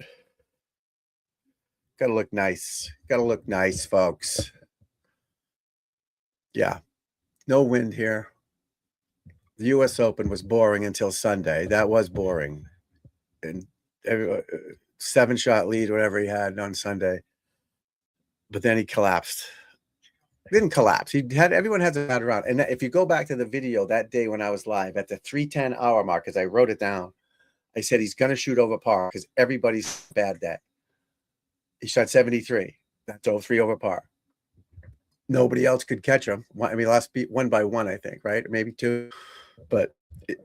Got to look nice. Got to look nice, folks. Yeah. No wind here. The U.S. Open was boring until Sunday. That was boring. And every 7-shot lead, whatever he had on Sunday. But then he collapsed. He didn't collapse. He had everyone has a bad round. And if you go back to the video that day when I was live at the 3:10 hour mark, because I wrote it down, I said he's going to shoot over par because everybody's bad day. He shot 73. That drove 3 over par. Nobody else could catch him. I mean, last beat 1 by 1, I think, right? Maybe 2. But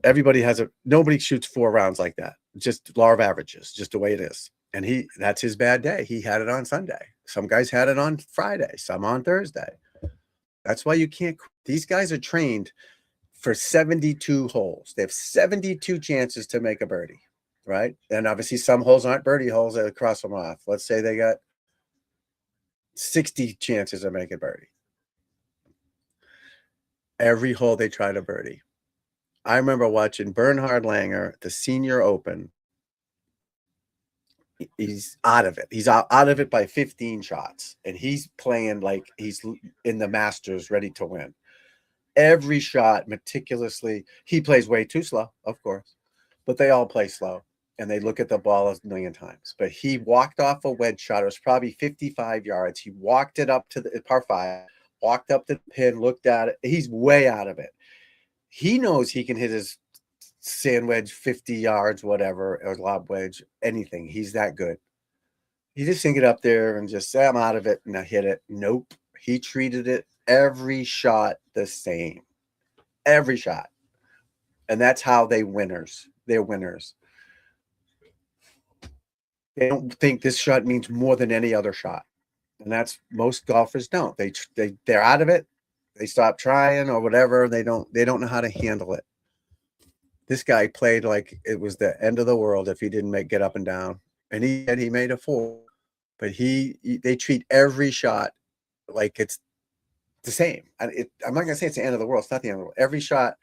everybody has nobody shoots 4 rounds like that. Just law of averages, just the way it is. And that's his bad day. He had it on Sunday. Some guys had it on Friday, some on Thursday. That's why you can't. These guys are trained for 72 holes. They have 72 chances to make a birdie, right? And obviously some holes aren't birdie holes that cross them off. Let's say they got 60 chances of making birdie. Every hole they try to birdie. I remember watching Bernhard Langer, the Senior Open. He's out of it. He's out of it by 15 shots. And he's playing like he's in the Masters ready to win. Every shot meticulously. He plays way too slow, of course. But they all play slow. And they look at the ball a million times. But he walked off a wedge shot. It was probably 55 yards. He walked it up to the par 5, walked up to the pin, looked at it. He's way out of it. He knows he can hit his sand wedge 50 yards, whatever, or lob wedge, anything. He's that good. He just didn't get up there and just say, I'm out of it, and I hit it. Nope. He treated it every shot the same. Every shot. And that's how they're winners. They don't think this shot means more than any other shot. And that's most golfers don't. They're out of it. They stop trying or whatever. They don't know how to handle it. This guy played like it was the end of the world if he didn't get up and down. And he made a 4. But they treat every shot like it's the same. I'm not going to say it's the end of the world. It's not the end of the world. Every shot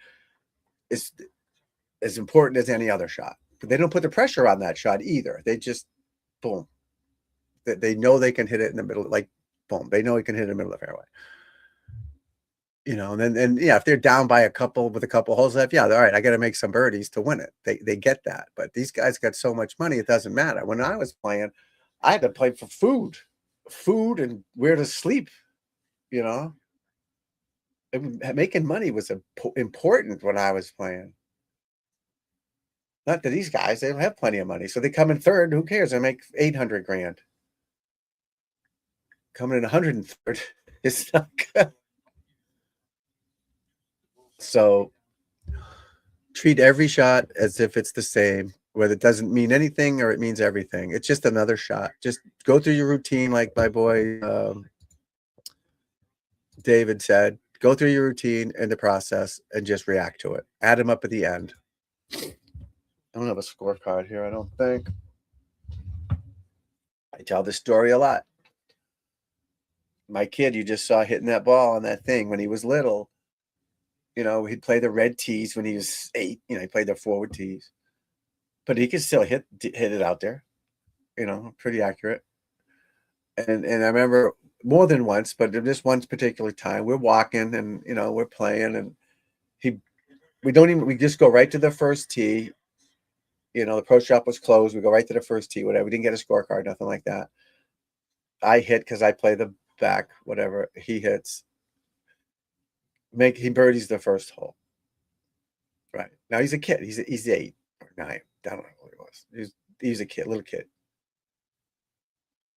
is as important as any other shot. But they don't put the pressure on that shot either. They just, boom. They know they can hit it in the middle, like, boom. They know he can hit it in the middle of the fairway. You know, and then if they're down by a couple holes left, all right, I got to make some birdies to win it. They get that. But these guys got so much money, it doesn't matter. When I was playing, I had to play for food and where to sleep, you know. Making money was important when I was playing. Not that these guys, they don't have plenty of money. So they come in third. Who cares? I make 800 grand. Coming in 103rd is not good. So treat every shot as if it's the same, whether it doesn't mean anything or it means everything. It's just another shot. Just go through your routine like my boy David said. Go through your routine and the process and just react to it. Add them up at the end. I don't have a scorecard here, I don't think. I tell this story a lot. My kid you just saw hitting that ball on that thing when he was little. You know, he'd play the red tees when he was 8. You know, he played the forward tees. But he could still hit it out there. You know, pretty accurate. And I remember more than once, but this one particular time, we're walking and, you know, we're playing and we just go right to the first tee. You know, the pro shop was closed. We go right to the first tee, whatever. We didn't get a scorecard, nothing like that. I hit because I play the back, whatever. He hits. He birdies the first hole. Right. Now he's a kid. He's 8 or 9. I don't know what he was. He's a kid, little kid.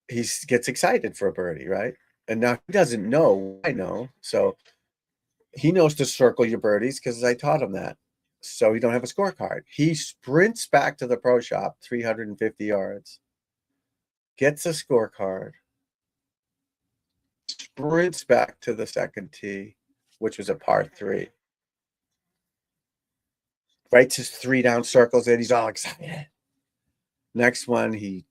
He gets excited for a birdie, right? And now he doesn't know. I know. So he knows to circle your birdies because I taught him that. So he don't have a scorecard. He sprints back to the pro shop, 350 yards, gets a scorecard, sprints back to the second tee, which was a par 3. Writes his 3 down, circles it. He's all excited. Next one, it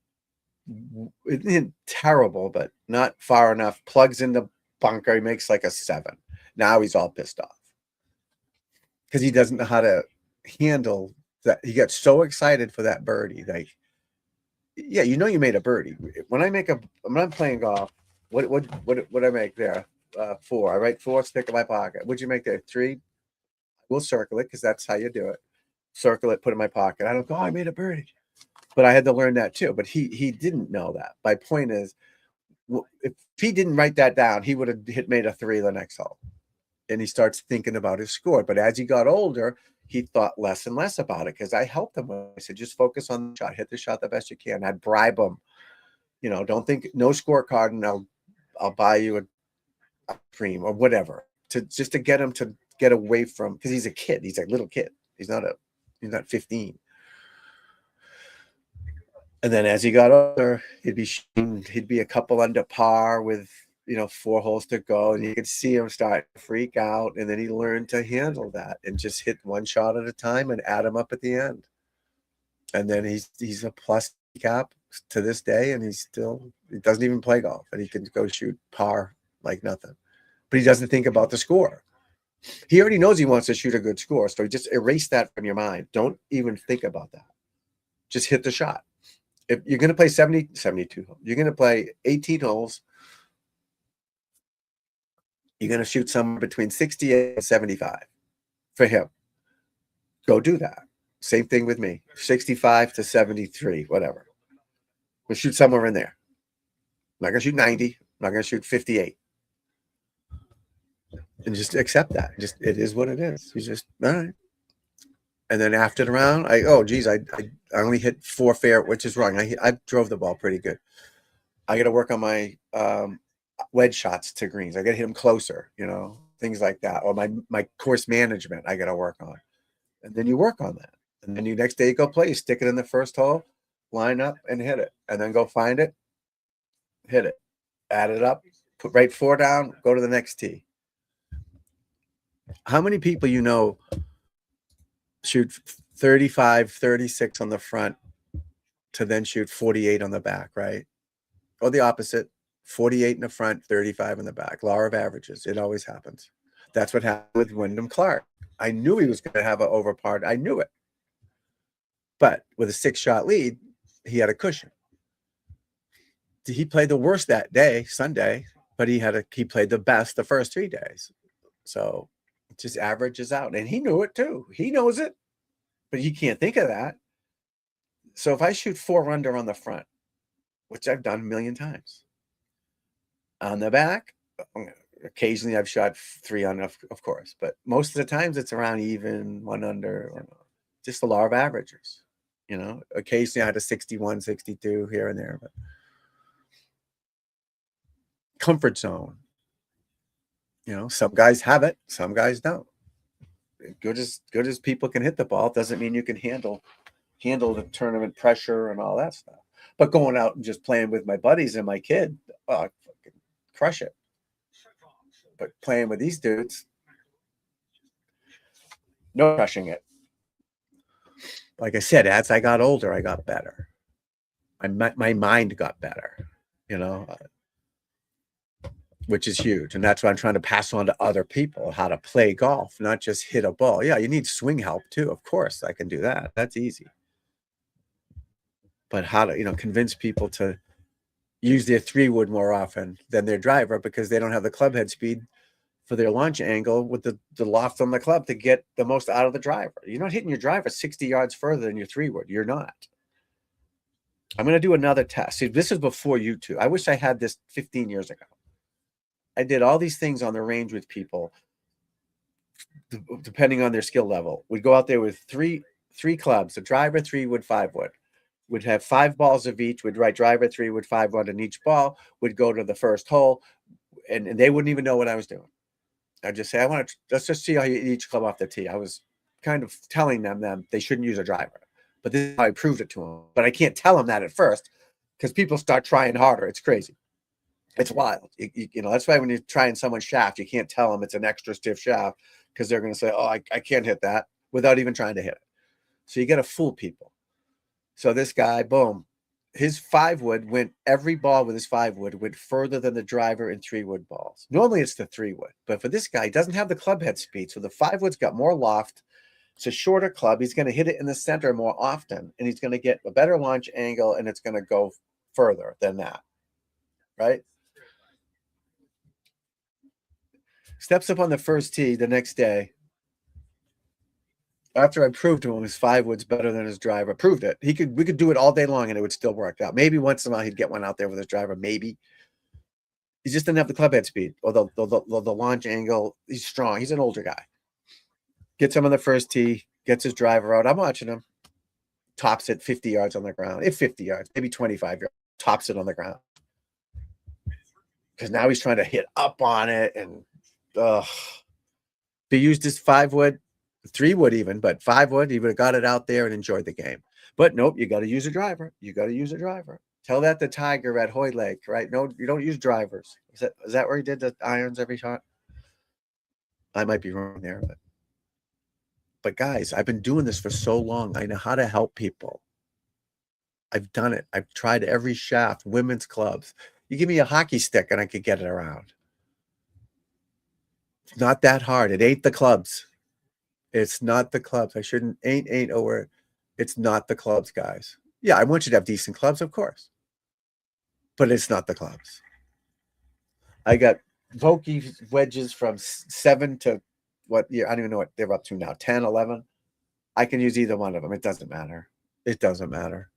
isn't terrible, but not far enough. Plugs in the bunker. He makes like a 7. Now he's all pissed off because he doesn't know how to handle that. He got so excited for that birdie. Like, yeah, you know, you made a birdie. When I'm playing golf, what I make there? 4. I write 4, stick in my pocket. What'd you make there? 3. We'll circle it because that's how you do it. Circle it, put it in my pocket. I don't go, oh, I made a birdie. But I had to learn that too. But he didn't know that. My point is, if he didn't write that down, he would have made a 3 the next hole. And he starts thinking about his score. But as he got older, he thought less and less about it because I helped him. I said, just focus on the shot, hit the shot the best you can. I'd bribe him. You know, don't think no scorecard, and I'll buy you a cream or whatever to get him to get away from, because he's a kid. He's a little kid. He's not 15. And then as he got older, he'd be a couple under par with, 4 holes to go, and you could see him start to freak out. And then he learned to handle that and just hit one shot at a time and add him up at the end. And then he's a plus cap to this day, and he doesn't even play golf, and he can go shoot par like nothing. But he doesn't think about the score. He already knows he wants to shoot a good score, so just erase that from your mind. Don't even think about that. Just hit the shot. If you're going to play 72 holes, you're going to play 18 holes, you're going to shoot somewhere between 68 and 75 for him. Go do that. Same thing with me, 65 to 73, whatever. We'll shoot somewhere in there. I'm not going to shoot 90. I'm not going to shoot 58. And just accept that. It is what it is. You just, all right. And then after the round, I only hit 4 fair, which is wrong. I drove the ball pretty good. I got to work on my wedge shots to greens. I got to hit them closer, things like that. Or my course management, I got to work on. And then you work on that. And then next day you go play, you stick it in the first hole, line up and hit it. And then go find it, hit it, add it up, put right 4 down, go to the next tee. How many people shoot 35, 36 on the front to then shoot 48 on the back, right? Or the opposite, 48 in the front, 35 in the back. Law of averages. It always happens. That's what happened with Wyndham Clark. I knew he was going to have an overpar. I knew it. But with a 6-shot lead, he had a cushion. He played the worst that day, Sunday, but he played the best the first 3 days. So it just averages out. And he knew it too. He knows it. But you can't think of that. So if I shoot 4 under on the front, which I've done a million times, on the back, occasionally I've shot 3 under, of course. But most of the times it's around even, 1 under, just the law of averages. Occasionally I had a 61, 62 here and there. But comfort zone. Some guys have it, some guys don't. Good as people can hit the ball doesn't mean you can handle the tournament pressure and all that stuff. But going out and just playing with my buddies and my kid, I fucking crush it. But playing with these dudes, no crushing it. Like I said, as I got older, I got better. My mind got better, which is huge. And that's what I'm trying to pass on to other people, how to play golf, not just hit a ball. Yeah, you need swing help too. Of course, I can do that. That's easy. But how to, convince people to use their 3-wood more often than their driver because they don't have the club head speed for their launch angle with the loft on the club to get the most out of the driver. You're not hitting your driver 60 yards further than your 3-wood. You're not. I'm going to do another test. See, this is before YouTube. I wish I had this 15 years ago. I did all these things on the range with people, depending on their skill level. We'd go out there with three clubs, a driver, 3-wood, 5-wood. We'd have 5 balls of each. We'd write driver, 3-wood, 5-wood on each ball. We'd go to the first hole, and they wouldn't even know what I was doing. I'd just say, let's just see how you hit each club off the tee. I was kind of telling them they shouldn't use a driver. But this is how I proved it to them. But I can't tell them that at first because people start trying harder. It's crazy. It's wild. That's why when you're trying someone's shaft, you can't tell them it's an extra stiff shaft because they're going to say, oh, I can't hit that without even trying to hit it. So you got to fool people. So this guy, boom, his 5-wood went, every ball with his 5-wood went further than the driver and 3-wood balls. Normally it's the 3-wood, but for this guy, he doesn't have the club head speed. So the 5-wood's got more loft. It's a shorter club. He's going to hit it in the center more often, and he's going to get a better launch angle, and it's going to go further than that. Right? Steps up on the first tee the next day. After I proved to him his 5-wood's better than his driver, proved it. We could do it all day long and it would still work out. Maybe once in a while he'd get one out there with his driver. Maybe he just didn't have the club head speed or the launch angle. He's strong. He's an older guy. Gets him on the first tee, gets his driver out. I'm watching him. Tops it 50 yards on the ground. If 50 yards, maybe 25 yards. Tops it on the ground. Because now he's trying to hit up on it. And he used his 5-wood. 3-wood even, but 5-wood, he would have got it out there and enjoyed the game. But nope, you got to use a driver. You got to use a driver. Tell that the Tiger at Hoy Lake, right? No, you don't use drivers. Is that where he did the irons every shot? I might be wrong there, but guys, I've been doing this for so long. I know how to help people. I've done it. I've tried every shaft, women's clubs. You give me a hockey stick and I could get it around. It's not that hard. It ain't the clubs. It's not the clubs. I shouldn't ain't a word. It's not the clubs, guys. Yeah, I want you to have decent clubs, of course. But it's not the clubs. I got Vokey wedges from 7 to what year? I don't even know what they're up to now. 10, 11. I can use either one of them. It doesn't matter. It doesn't matter.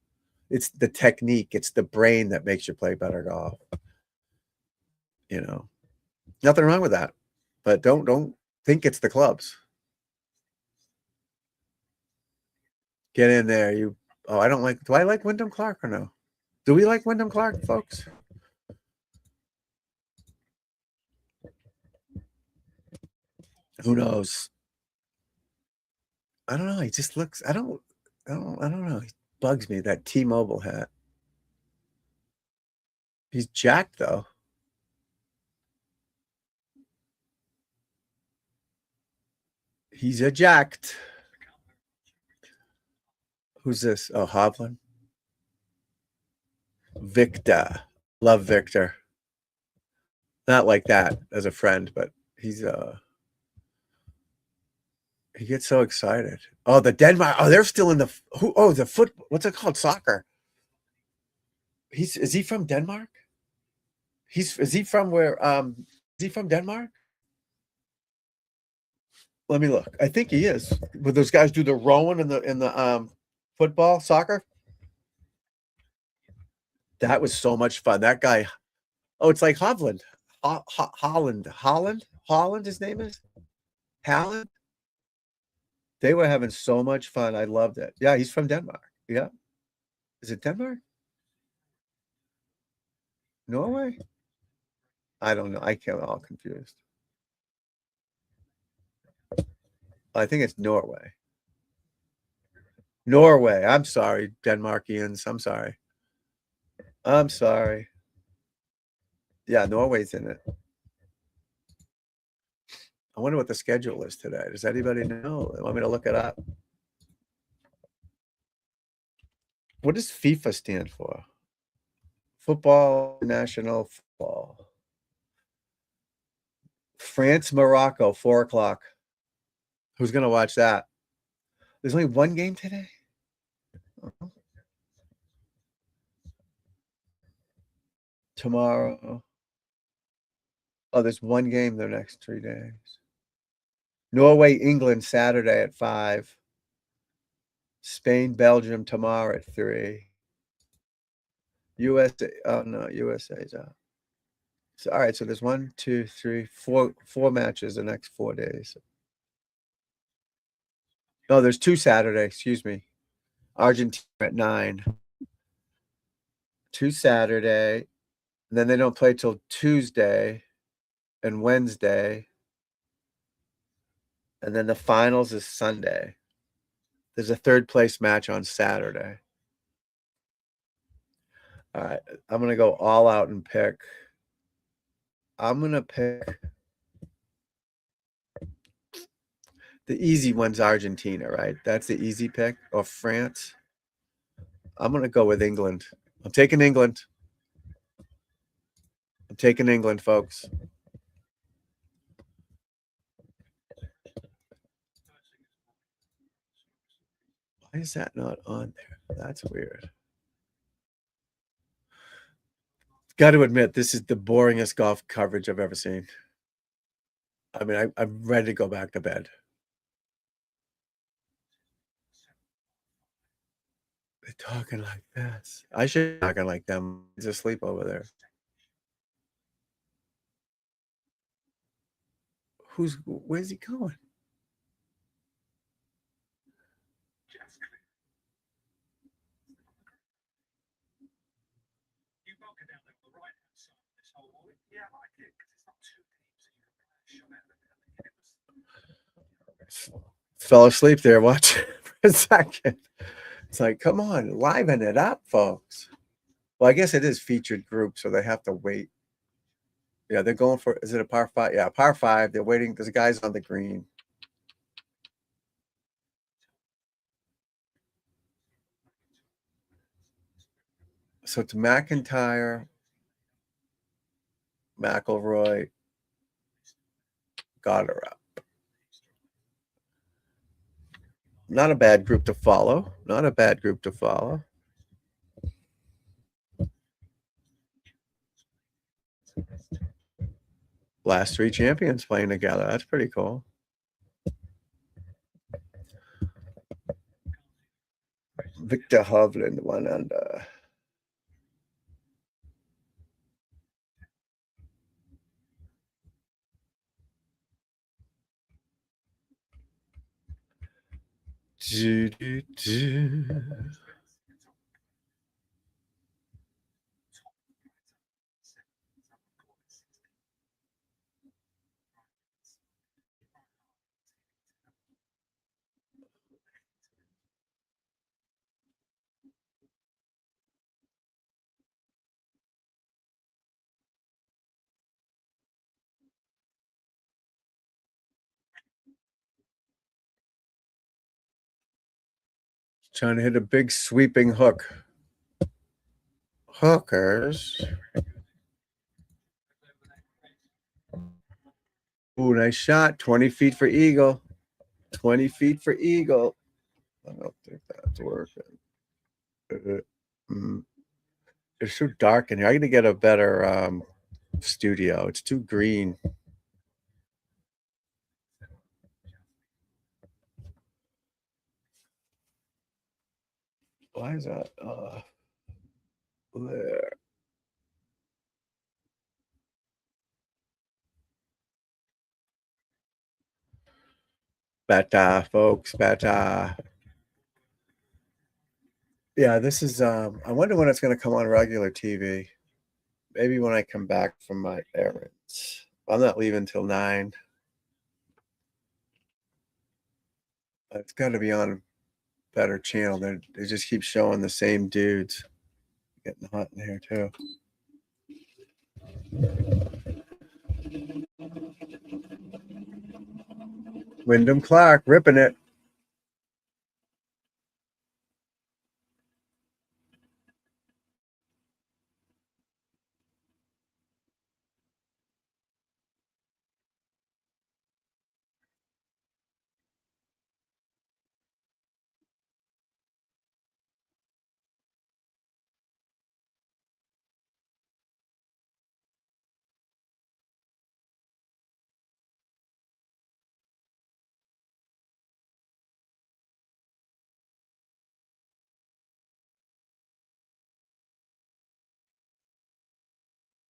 It's the technique. It's the brain that makes you play better golf. You know, nothing wrong with that. But don't think it's the clubs. Get in there. Do I like Wyndham Clark or no? Do we like Wyndham Clark, folks? Who knows? I don't know. He just looks, I don't know. He bugs me, that T-Mobile hat. He's jacked though. He's a jacked. Who's this? Oh, Hovland. Victor. Love Victor. Not like that as a friend, but he's he gets so excited. Oh, the Denmark. Oh, they're still in the the foot. What's it called? Soccer. Is he from Denmark? Is he from where is he from Denmark? Let me look. I think he is. Would those guys do the rowing in the football, soccer? That was so much fun. That guy. Oh, it's like Hovland. Holland, his name is? Halland? They were having so much fun. I loved it. Yeah, he's from Denmark. Yeah. Is it Denmark? Norway? I don't know. I get all confused. I think it's Norway. Norway. I'm sorry, Denmarkians. I'm sorry. Yeah, Norway's in it. I wonder what the schedule is today. Does anybody know? Want me to look it up? What does FIFA stand for? Football, National Football. France, Morocco, 4:00. Who's going to watch that? There's only one game today? Tomorrow. Oh, there's one game the next 3 days. Norway, England, Saturday at 5. Spain, Belgium tomorrow at 3. USA. Oh no, USA's out. So all right, so there's 1, 2, 3, 4 matches the next 4 days. No, there's 2 Saturday, excuse me. Argentina at 9. 2 Saturday. And then they don't play till Tuesday and Wednesday. And then the finals is Sunday. There's a 3rd place match on Saturday. All right. I'm going to go all out and pick. I'm going to pick. The easy one's Argentina, right? That's the easy pick. Or France. I'm going to go with England. I'm taking England. I'm taking England, folks. Why is that not on there? That's weird. Got to admit, this is the boringest golf coverage I've ever seen. I mean, I'm ready to go back to bed. They're talking like this. I should be talking like them. He's asleep over there. Where's he going? Fell asleep there watching for a second. It's like, come on, liven it up, folks. Well, I guess it is featured group, so they have to wait. Yeah, they're going for, is it a par 5? Yeah, par 5. They're waiting. There's guys on the green. So it's McIntyre, McIlroy, Goddard up. Not a bad group to follow. Not a bad group to follow. Last 3 champions playing together. That's pretty cool. Victor Hovland, 1 under. Do, do, do. Trying to hit a big sweeping hook. Hookers. Ooh, nice shot. 20 feet for eagle. 20 feet for eagle. I don't think that's working. It's too dark in here. I got to get a better studio. It's too green. Why is that? There. Better, folks. Better. Yeah, this is. I wonder when it's going to come on regular TV. Maybe when I come back from my errands. I'm not leaving till 9. It's got to be on a better channel. They just keep showing the same dudes. Getting hot in here too. Wyndham Clark ripping it.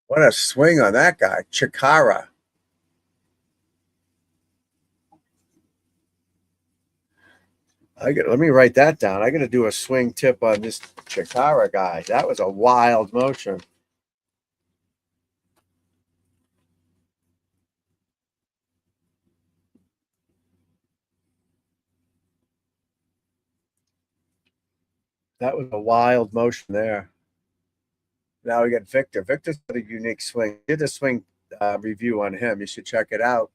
What a swing on that guy, Chikara. Let me write that down. I got to do a swing tip on this Chikara guy. That was a wild motion. That was a wild motion there. Now we got Victor. Victor's got a unique swing. Did a swing review on him. You should check it out.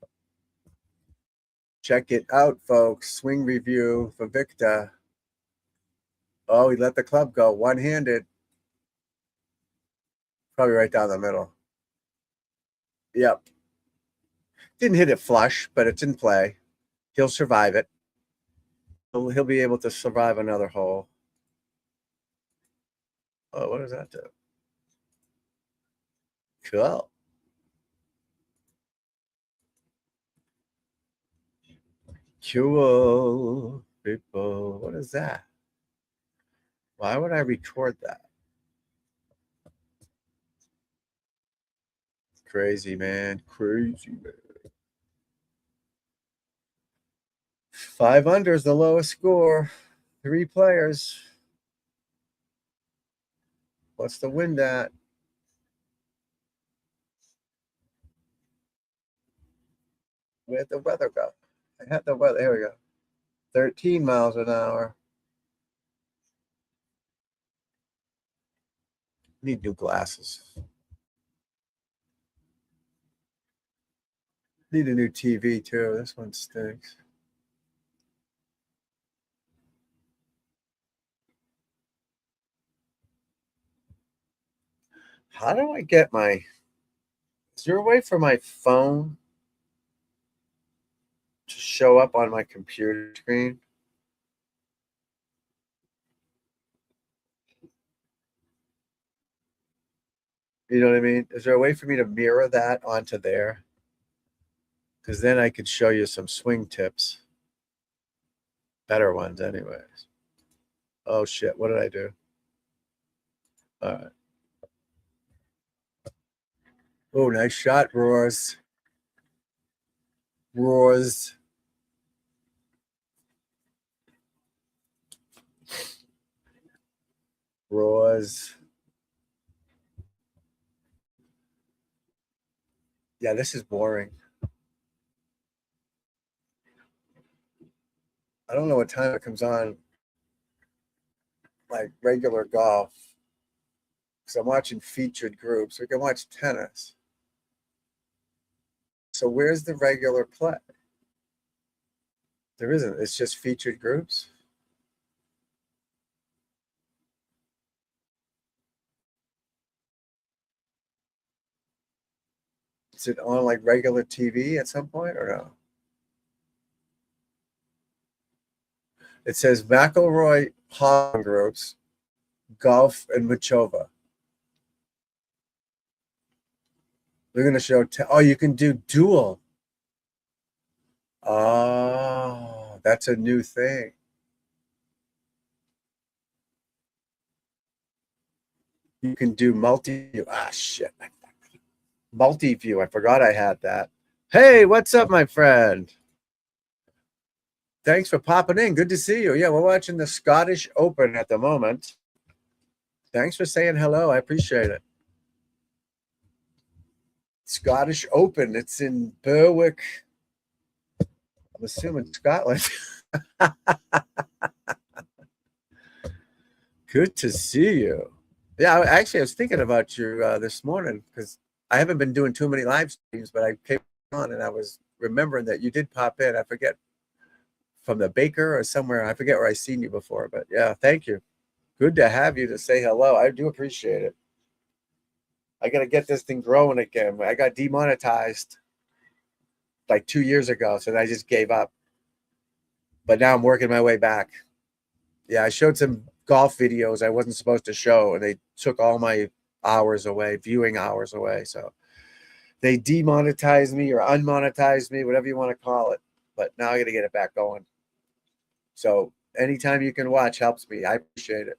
Check it out, folks. Swing review for Victor. Oh, he let the club go one-handed. Probably right down the middle. Yep. Didn't hit it flush, but it's in play. He'll survive it. He'll be able to survive another hole. Oh, what does that do? Cool. Cool, people. What is that? Why would I record that? Crazy, man. Crazy, man. 5 under is the lowest score. 3 players. What's the wind at? Where'd the weather go? I had the weather. Here we go. 13 miles an hour. Need new glasses. Need a new TV too. This one stinks. How do I get my... Is there a way for my phone to show up on my computer screen? You know what I mean? Is there a way for me to mirror that onto there? Because then I could show you some swing tips. Better ones anyways. Oh shit, what did I do? All right. Oh, nice shot, Roars. Roars. Roars. Yeah, this is boring. I don't know what time it comes on, like regular golf. Because I'm watching featured groups. We can watch tennis. So where's the regular play? There isn't. It's just featured groups. Is it on like regular TV at some point or no? It says McElroy Hong groups, golf, and Machova. They're going to show. Oh, you can do dual. Oh, that's a new thing. You can do multi-view. Ah, shit. Multi-view. I forgot I had that. Hey, what's up, my friend? Thanks for popping in. Good to see you. Yeah, we're watching the Scottish Open at the moment. Thanks for saying hello. I appreciate it. Scottish Open. It's in Berwick. I'm assuming Scotland. Good to see you. Yeah, actually, I was thinking about you this morning because I haven't been doing too many live streams, but I came on and I was remembering that you did pop in. I forget from the baker or somewhere. I forget where I seen you before, but yeah, thank you. Good to have you to say hello. I do appreciate it. I got to get this thing growing again. I got demonetized like 2 years ago, so I just gave up. But now I'm working my way back. Yeah, I showed some golf videos I wasn't supposed to show, and they took all my hours away, viewing hours away. So they demonetized me or unmonetized me, whatever you want to call it. But now I got to get it back going. So anytime you can watch helps me. I appreciate it.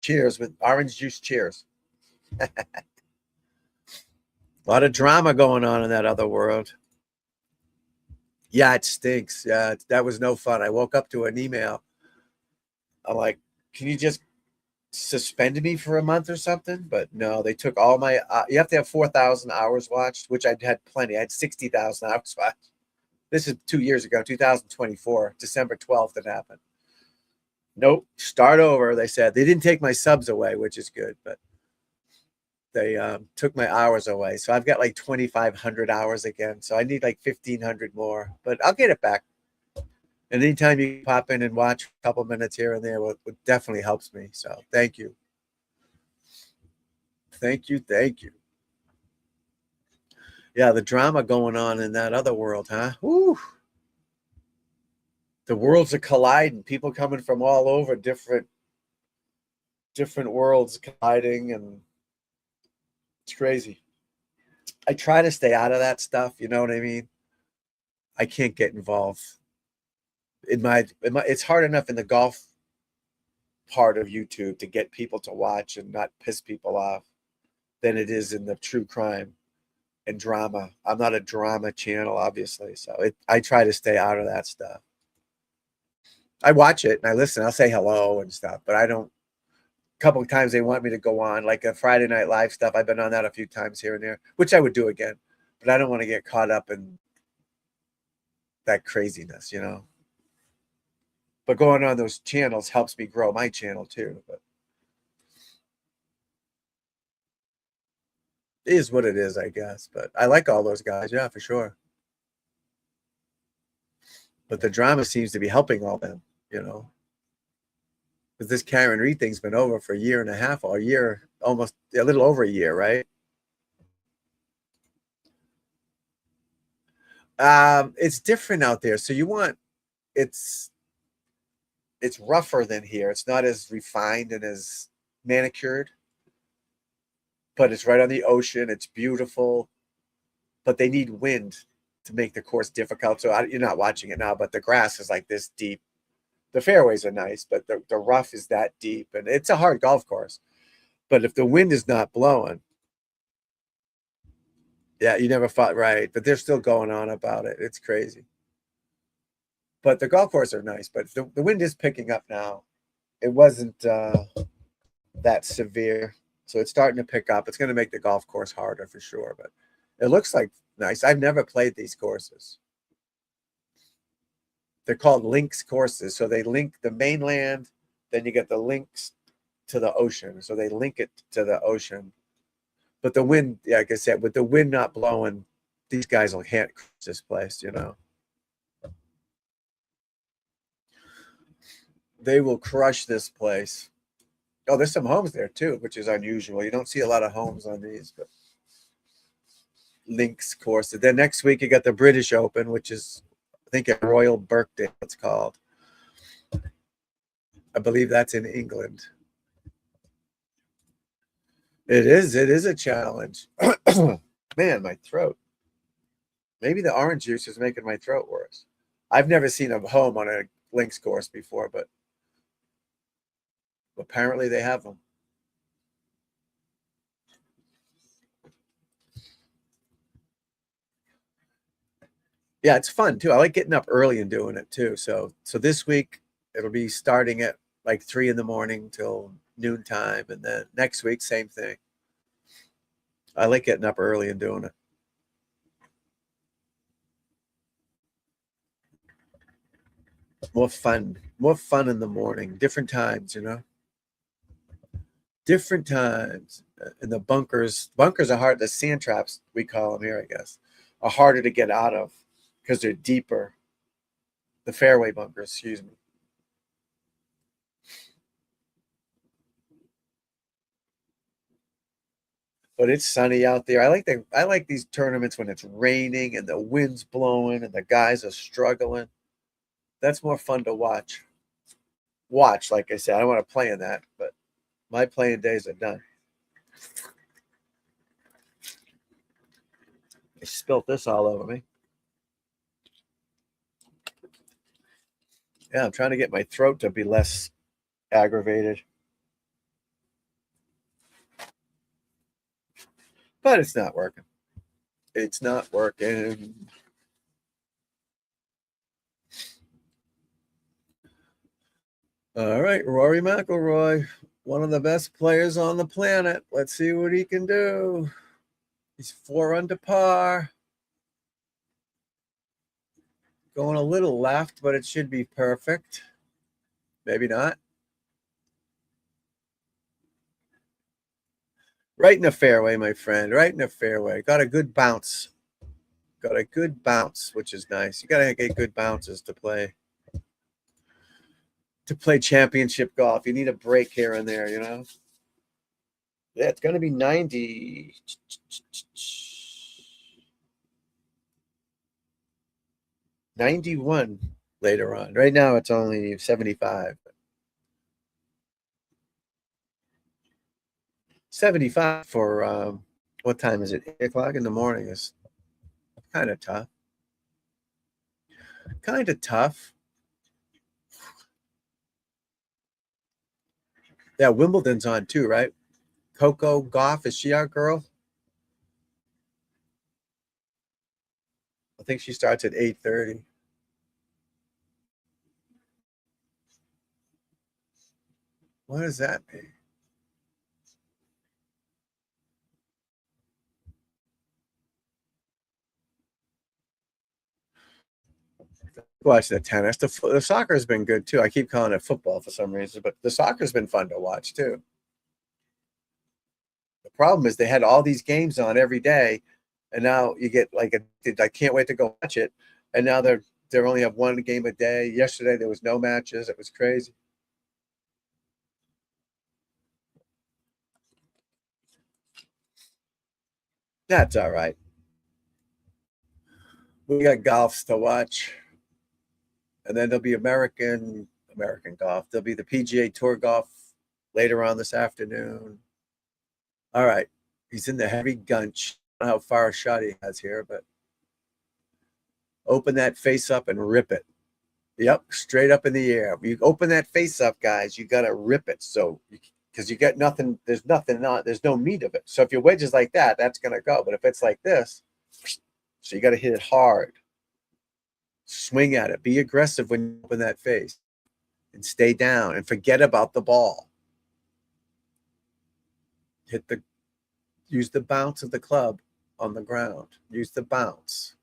Cheers with orange juice. Cheers. A lot of drama going on in that other world. Yeah, it stinks. Yeah, that was no fun. I woke up to an email. I'm like, can you just suspend me for a month or something? But no, they took all my, you have to have 4,000 hours watched, which I had plenty. I had 60,000 hours watched. This is 2 years ago, 2024, December 12th it happened. Nope, start over, they said. They didn't take my subs away, which is good, but they took my hours away. So I've got like 2,500 hours again. So I need like 1,500 more, but I'll get it back. And anytime you pop in and watch a couple minutes here and there, it definitely helps me. So thank you. Thank you. Thank you. Yeah, the drama going on in that other world, huh? Woo. The worlds are colliding. People coming from all over, different worlds colliding, and it's crazy. I try to stay out of that stuff. You know what I mean? I can't get involved. It's hard enough in the golf part of YouTube to get people to watch and not piss people off than it is in the true crime and drama. I'm not a drama channel, obviously, so I try to stay out of that stuff. I watch it and I listen. I'll say hello and stuff, but I don't. A couple of times they want me to go on, like a Friday Night Live stuff. I've been on that a few times here and there, which I would do again, but I don't want to get caught up in that craziness, you know. But going on those channels helps me grow my channel too. But it is what it is, I guess. But I like all those guys, yeah, for sure. But the drama seems to be helping all them, you know. Because this Karen Reed thing's been over for a year and a half, or a year, almost a little over a year, right? It's different out there. So it's rougher than here. It's not as refined and as manicured, but it's right on the ocean. It's beautiful, but they need wind to make the course difficult. So you're not watching it now, but the grass is like this deep. The fairways are nice, but the rough is that deep, and it's a hard golf course. But if the wind is not blowing, yeah, you never fought right. But they're still going on about it. It's crazy. But the golf courses are nice, but the wind is picking up now. It wasn't that severe, so it's starting to pick up. It's going to make the golf course harder for sure, but it looks like nice. I've never played these courses. They're called links courses. So they link the mainland, then you get the links to the ocean. So they link it to the ocean. But the wind, like I said, with the wind not blowing, these guys will can't cruise this place, you know. They will crush this place. Oh, there's some homes there too, which is unusual. You don't see a lot of homes on these, but links course. Then next week you got the British Open, which is, I think, at Royal Birkdale, it's called. I believe that's in England. It is a challenge. Man, my throat. Maybe the orange juice is making my throat worse. I've never seen a home on a links course before, but apparently they have them. Yeah, it's fun too. I like getting up early and doing it too. So this week it'll be starting at like 3 a.m. till noontime, and then next week same thing. I like getting up early and doing it. More fun in the morning. Different times, you know. Different times. And the bunkers are hard. The sand traps, we call them here, I guess, are harder to get out of because they're deeper. The fairway bunkers, excuse me. But it's sunny out there. I like these tournaments when it's raining and the wind's blowing and the guys are struggling. That's more fun to watch. Like I said, I don't want to play in that, but my playing days are done. I spilt this all over me. Yeah, I'm trying to get my throat to be less aggravated. But it's not working. It's not working. All right, Rory McIlroy, one of the best players on the planet. Let's see what he can do. He's 4 under par. Going a little left, but it should be perfect. Maybe not. Right in the fairway, my friend. Right in the fairway. Got a good bounce. Which is nice. You got to get good bounces to play. to play championship golf. You need a break here and there, you know? Yeah, it's going to be 90. 91 later on. Right now it's only 75. 75 for what time is it? 8 o'clock in the morning is kind of tough. Kind of tough. Yeah, Wimbledon's on too, right? Coco Gauff, is she our girl? I think she starts at 8:30. What does that mean? Watch the tennis. The soccer's been good too. I keep calling it football for some reason, but the soccer's been fun to watch too. The problem is they had all these games on every day, and now you get like I can't wait to go watch it. And now they only have one game a day. Yesterday there was no matches. It was crazy. That's all right. We got golfs to watch, and then there'll be American golf. There'll be the PGA Tour golf later on this afternoon. All right, he's in the heavy gunch. I don't know how far a shot he has here, but open that face up and rip it. Yep, straight up in the air. You open that face up, guys. You gotta rip it. So because you get nothing, there's nothing on, there's no meat of it. So if your wedge is like that, that's gonna go. But if it's like this, so you gotta hit it hard. Swing at it. Be aggressive when you open that face, and stay down and forget about the ball. Use the bounce of the club on the ground. Use the bounce.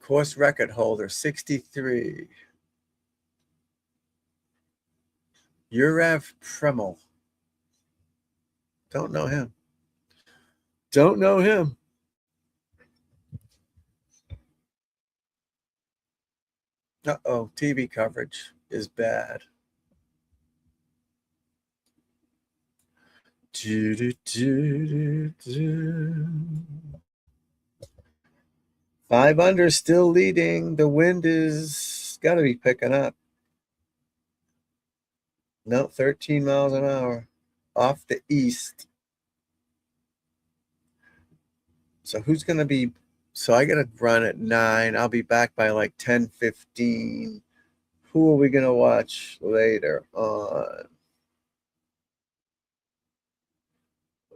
Course record holder 63. Yurev Premel. Don't know him. Don't know him. Uh-oh, TV coverage is bad. Do, do, do, do. 5 under, still leading. The wind is got to be picking up. No, 13 miles an hour off the east. So who's going to be? So I got to run at 9. I'll be back by like 10:15. Who are we going to watch later on?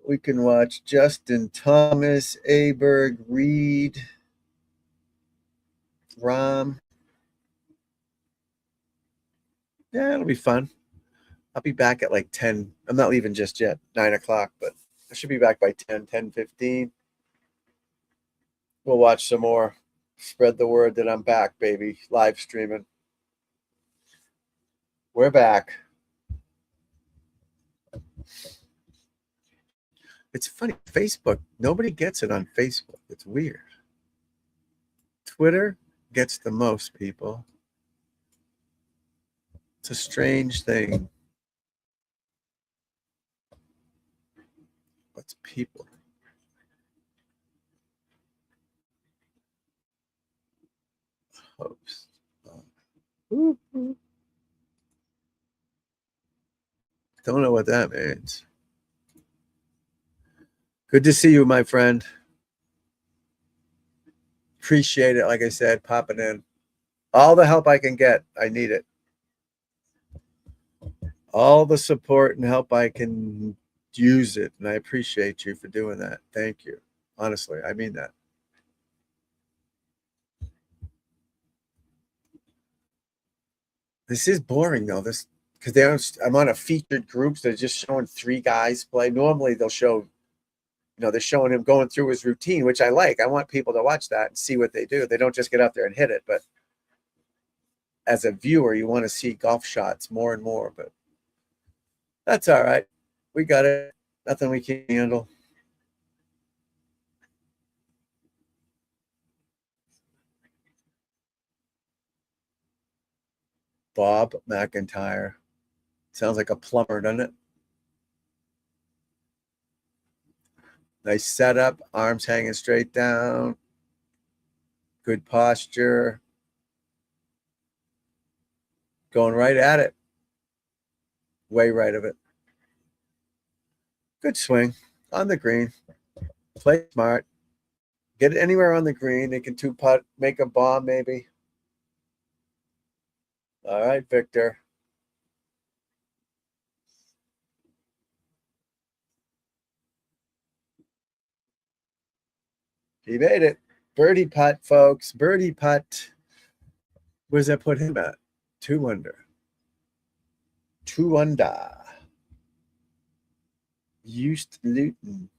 We can watch Justin Thomas, Aberg, Reed, Rahm. Yeah, it'll be fun. I'll be back at like 10. I'm not leaving just yet, 9 o'clock, but I should be back by 10:15. We'll watch some more. Spread the word that I'm back, baby. Live streaming. We're back. It's funny. Facebook, nobody gets it on Facebook. It's weird. Twitter gets the most people. It's a strange thing. What's people? Hopes. Don't know what that means. Good to see you, my friend. Appreciate it. Like I said, popping in. All the help I can get. I need it. All the support and help I can use it. And I appreciate you for doing that. Thank you. Honestly, I mean that. This is boring though. This because I'm on a featured group. So they're just showing 3 guys play. Normally they'll show, they're showing him going through his routine, which I like. I want people to watch that and see what they do. They don't just get out there and hit it, but as a viewer, you want to see golf shots more and more. But that's all right. We got it. Nothing we can't handle. Bob McIntyre. Sounds like a plumber, doesn't it? Nice setup, arms hanging straight down. Good posture. Going right at it. Way right of it. Good swing on the green. Play smart. Get it anywhere on the green. They can two putt, make a bomb maybe. All right, Victor. He made it. Birdie putt, folks. Birdie putt. Where does that put him at? 2 under. 2 under. East Luton.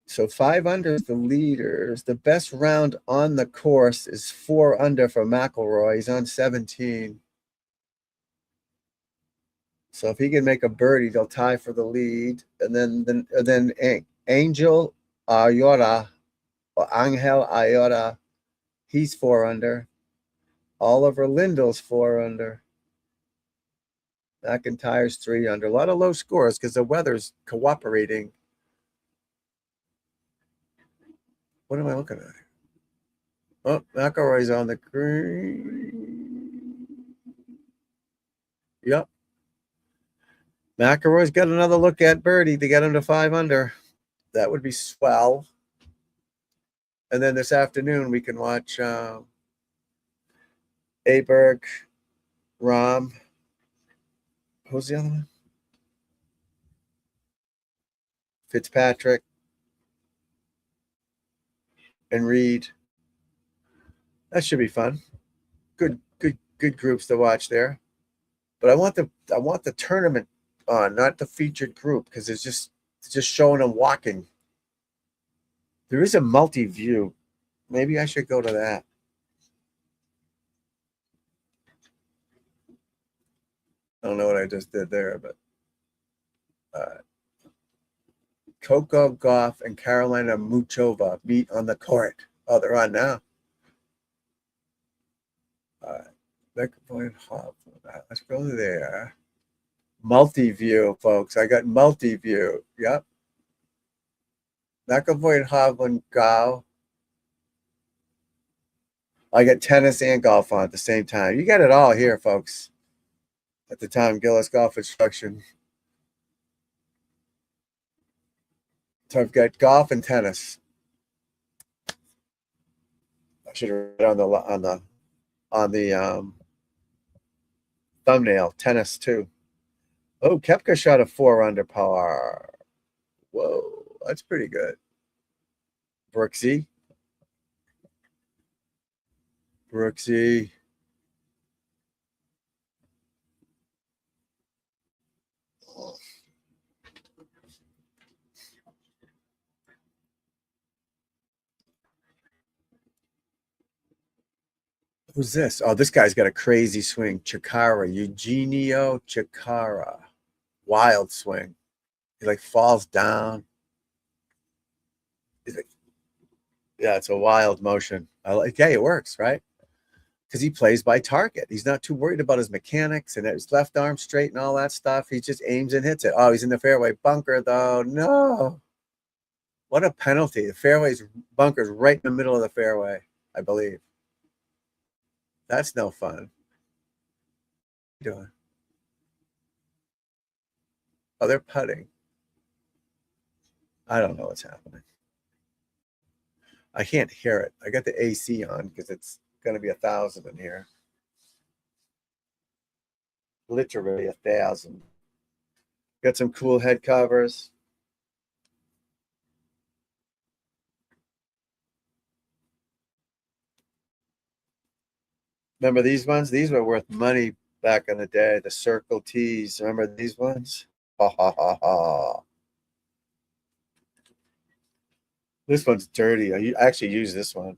So 5 under is the leaders. The best round on the course is 4 under for McIlroy. He's on 17. So if he can make a birdie, they'll tie for the lead. And then Angel Ayora or Angel Ayora, he's 4 under. Oliver Lindell's 4 under. McIntyre's 3 under. A lot of low scores because the weather's cooperating. What am I looking at? Oh, McIlroy's on the green. Yep. McIlroy's got another look at birdie to get him to 5 under. That would be swell. And then this afternoon we can watch Aberg, Rahm. Who's the other one? Fitzpatrick and Reed. That should be fun. Good groups to watch there. But I want the tournament on, not the featured group, because it's just showing them walking. There is a multi-view. Maybe I should go to that. I don't know what I just did there, but Coco Gauff and Carolina Muchova meet on the court. Oh, they're on now. Let's go there. Multi-view, folks. I got multi-view. Yep. McAvoy and Hovland Gao. I got tennis and golf on at the same time. You got it all here, folks. At the time, Gillis Golf Instruction. So I've got golf and tennis. I should have read on the thumbnail. Tennis too. Oh, Koepka shot a 4 under par. Whoa, that's pretty good. Brooksy. Who's this? Oh, this guy's got a crazy swing. Chikara, Eugenio Chikara. Wild swing. He like falls down. He's like, yeah, it's a wild motion. Yeah, it works, right? Because he plays by target. He's not too worried about his mechanics and his left arm straight and all that stuff. He just aims and hits it. Oh, he's in the fairway bunker, though. No. What a penalty. The fairway's bunker's right in the middle of the fairway, I believe. That's no fun. What are you doing? Oh, they're putting. I don't know what's happening. I can't hear it. I got the AC on because it's going to be 1,000 in here. Literally 1,000. Got some cool head covers. Remember these ones? These were worth money back in the day. The Circle T's. Remember these ones? Ha ha ha ha. This one's dirty. I actually use this one.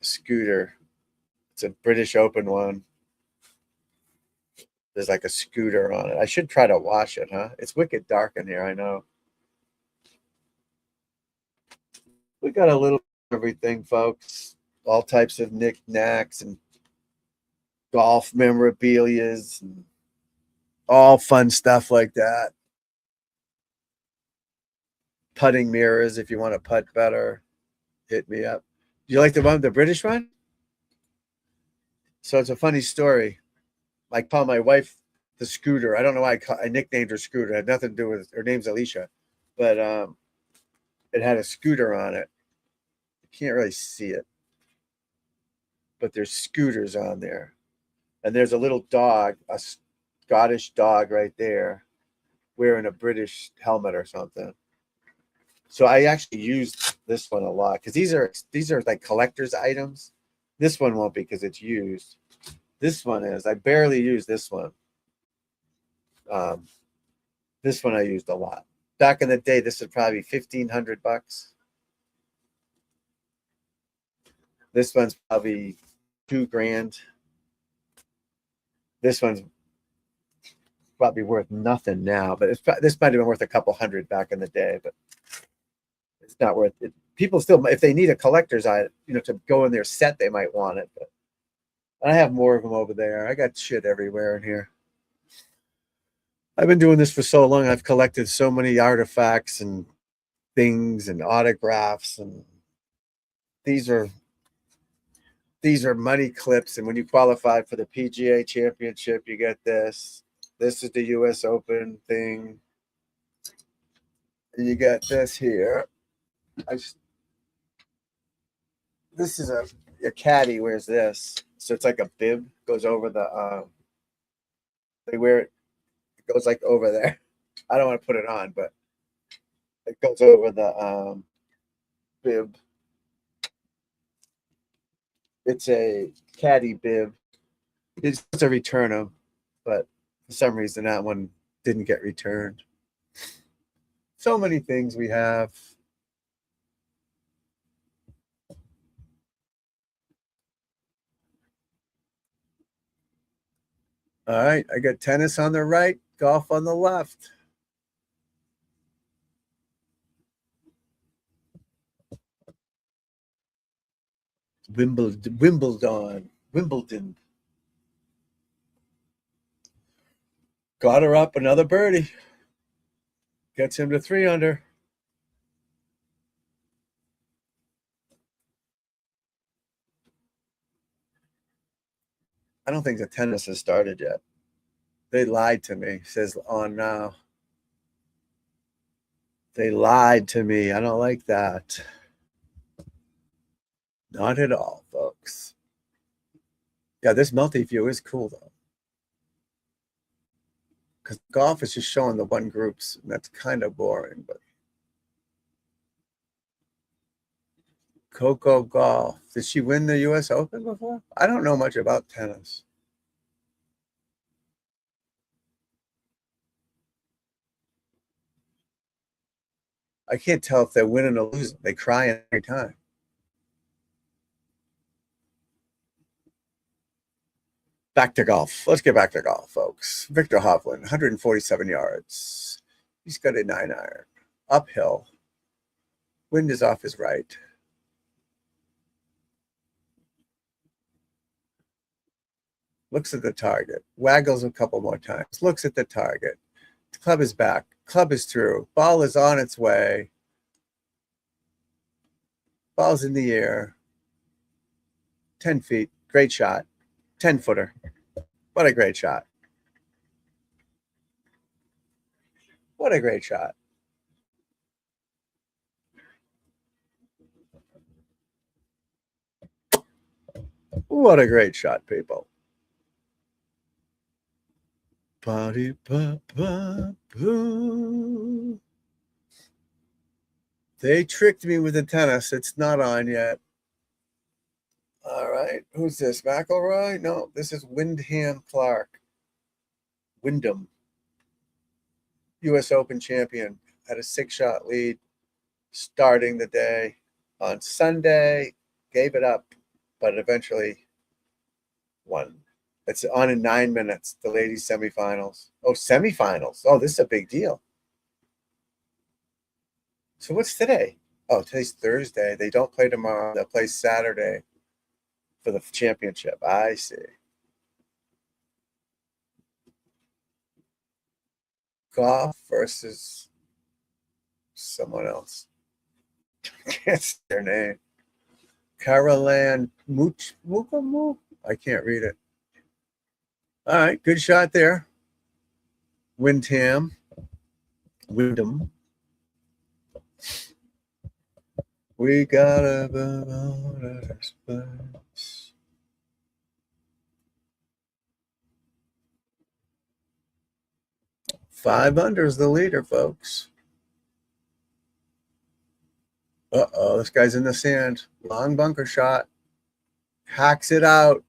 Scooter. It's a British Open one. There's like a scooter on it. I should try to wash it, huh? It's wicked dark in here, I know. We got a little everything, folks. All types of knickknacks and golf memorabilias, and all fun stuff like that. Putting mirrors, if you want to putt better, hit me up. Do you like the British one? So it's a funny story. I call my wife the Scooter. I don't know why I nicknamed her Scooter. It had nothing to do with her name's Alicia, but it had a scooter on it. You can't really see it, but there's scooters on there, and there's a little dog, a Scottish dog right there, wearing a British helmet or something. So I actually used this one a lot because these are like collector's items. This one won't be because it's used. This one is. I barely use this one. This one I used a lot. Back in the day, this would probably be $1,500. This one's probably $2,000. This one's probably worth nothing now, but this might have been worth a couple hundred back in the day, but it's not worth it. People still, if they need a collector's item, to go in their set, they might want it. But I have more of them over there. I got shit everywhere in here. I've been doing this for so long. I've collected so many artifacts and things and autographs, and these are money clips. And when you qualify for the PGA Championship, you get this. This is the US Open thing. And you got this here. This is a caddy wears this. So it's like a bib, goes over the they wear it. It goes like over there. I don't want to put it on, but it goes over the bib. It's a caddy bib. It's supposed to return them, but for some reason that one didn't get returned. So many things we have. All right, I got tennis on the right, golf on the left. Wimbledon. Got her up, another birdie. Gets him to 3 under. I don't think the tennis has started yet. They lied to me. It says on now. They lied to me. I don't like that. Not at all, folks. Yeah, this multi-view is cool, though. Because golf is just showing the one groups, and that's kind of boring. But Coco Golf. Did she win the US Open before? I don't know much about tennis. I can't tell if they're winning or losing. They cry every time. Back to golf. Let's get back to golf, folks. Victor Hovland, 147 yards. He's got a 9-iron. Uphill. Wind is off his right. Looks at the target. Waggles a couple more times. Looks at the target. The club is back. Club is through. Ball is on its way. Ball's in the air. 10 feet. Great shot. 10-footer. What a great shot. What a great shot. What a great shot, people. Party, ba, ba, boo. They tricked me with the tennis. It's not on yet. All right. Who's this? McIlroy? No, this is Wyndham Clark. Wyndham. US Open champion. Had a 6-shot lead starting the day. On Sunday, gave it up, but eventually won. It's on in 9 minutes, the ladies' semifinals. Oh, semifinals. Oh, this is a big deal. So what's today? Oh, today's Thursday. They don't play tomorrow. They'll play Saturday for the championship. I see. Golf versus someone else. Can't say their name. Caroline Mukamu? I can't read it. All right, good shot there. Wyndham. We got a space. Five under is the leader, folks. Uh-oh, this guy's in the sand. Long bunker shot. Hacks it out.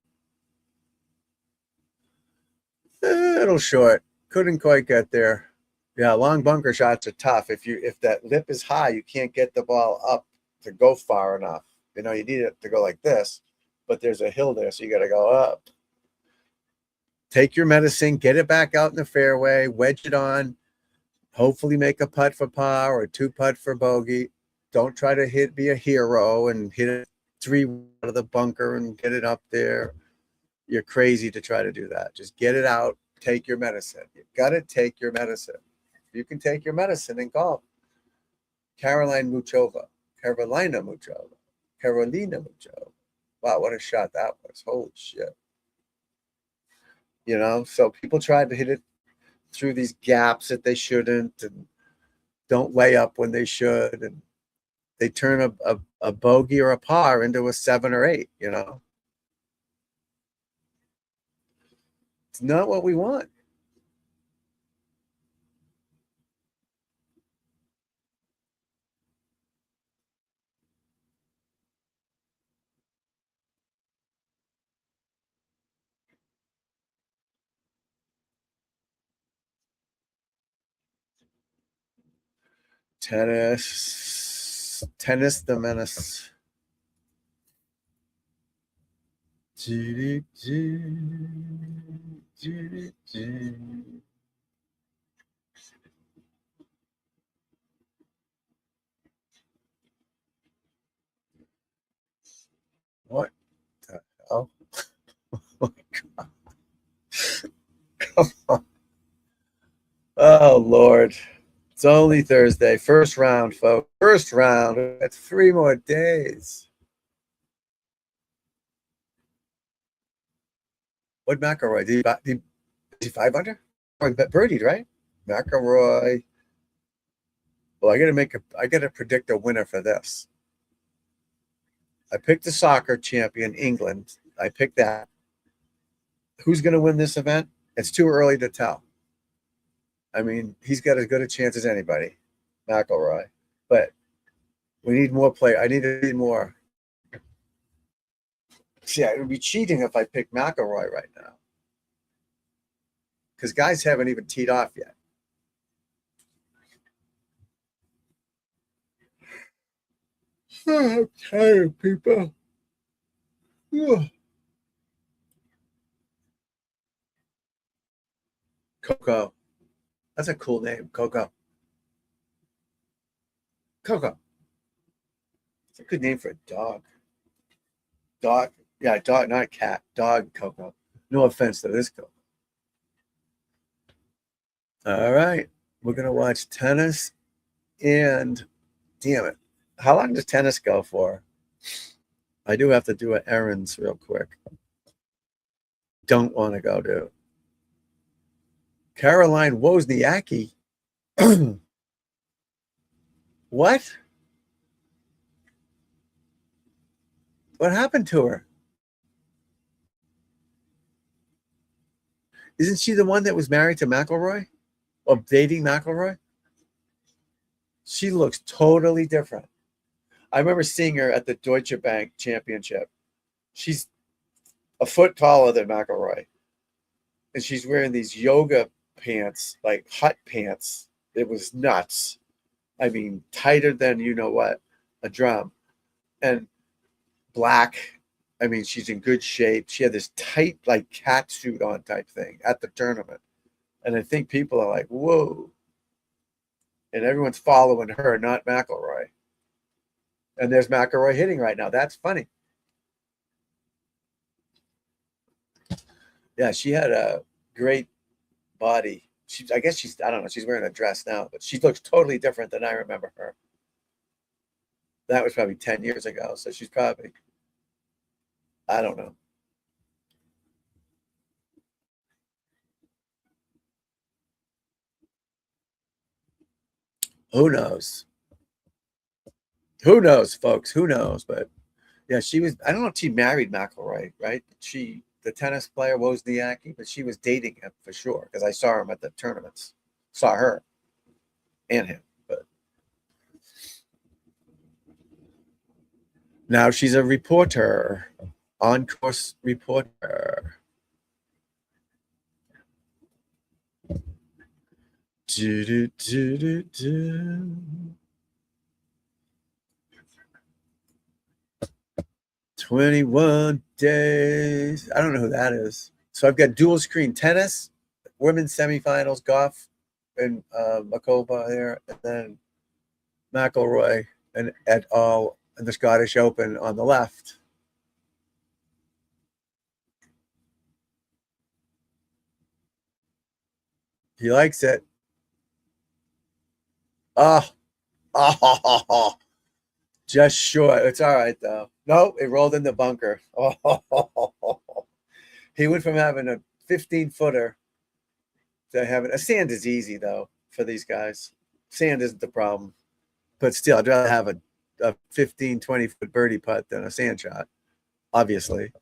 Little short. Couldn't quite get there. Yeah, long bunker shots are tough. If that lip is high, you can't get the ball up to go far enough. You know, you need it to go like this, but there's a hill there, so you got to go up. Take your medicine, get it back out in the fairway, wedge it on, hopefully make a putt for par or two putt for bogey. Don't try to be a hero and hit it 3 out of the bunker and get it up there. You're crazy to try to do that. Just get it out, take your medicine. You've got to take your medicine. You can take your medicine in golf. Carolina Muchova. Wow, what a shot that was. Holy shit. You know, so people try to hit it through these gaps that they shouldn't and don't lay up when they should. And they turn a bogey or a par into a 7 or 8, you know. It's not what we want. Tennis the menace. What the hell? Oh my God. Come on. Oh Lord. It's only Thursday. First round, folks. First round. That's 3 more days. What McElroy? Did he 5 under? Oh, he birdied, right? McElroy. Well, I gotta predict a winner for this. I picked the soccer champion, England. I picked that. Who's gonna win this event? It's too early to tell. I mean, he's got as good a chance as anybody, McElroy. But we need more play. I need more. See, it would be cheating if I picked McElroy right now. Because guys haven't even teed off yet. Oh, I'm tired, people. Ugh. Coco. That's a cool name, Coco. Coco. It's a good name for a dog. Dog. Yeah, dog, not cat. Dog, Coco. No offense to this Coco. All right. We're going to watch tennis and, damn it. How long does tennis go for? I do have to do an errands real quick. Don't want to go to Caroline Wozniacki. What? What happened to her? Isn't she the one that was married to McElroy? Or dating McElroy? She looks totally different. I remember seeing her at the Deutsche Bank Championship. She's a foot taller than McElroy. And she's wearing these yoga pants, like hut pants. It was nuts. I mean, tighter than you know what, a drum. And black. I mean, she's in good shape. She had this tight, like cat suit on type thing at the tournament. And I think people are like, whoa. And everyone's following her, not McElroy. And there's McElroy hitting right now. That's funny. Yeah, she had a great body. I guess she's, I don't know, she's wearing a dress now, but she looks totally different than I remember her. That was probably 10 years ago. So she's probably, I don't know. Who knows? Who knows, folks? Who knows? But yeah, she was, I don't know if she married McIlroy, right? She, the tennis player, Wozniacki, but she was dating him for sure because I saw him at the tournaments. Saw her and him. But now she's a reporter, on course reporter. Do, do, do, do, do. 21 days. I don't know who that is. So I've got dual screen tennis, women's semifinals, golf, and Makova there, and then McIlroy and et al. And the Scottish Open on the left. He likes it. Oh, oh, just short. It's all right though. No, it rolled in the bunker. Oh, he went from having a 15-footer to having a sand is easy though for these guys. Sand isn't the problem, but still, I'd rather have a 15, 20-foot birdie putt than a sand shot. Obviously,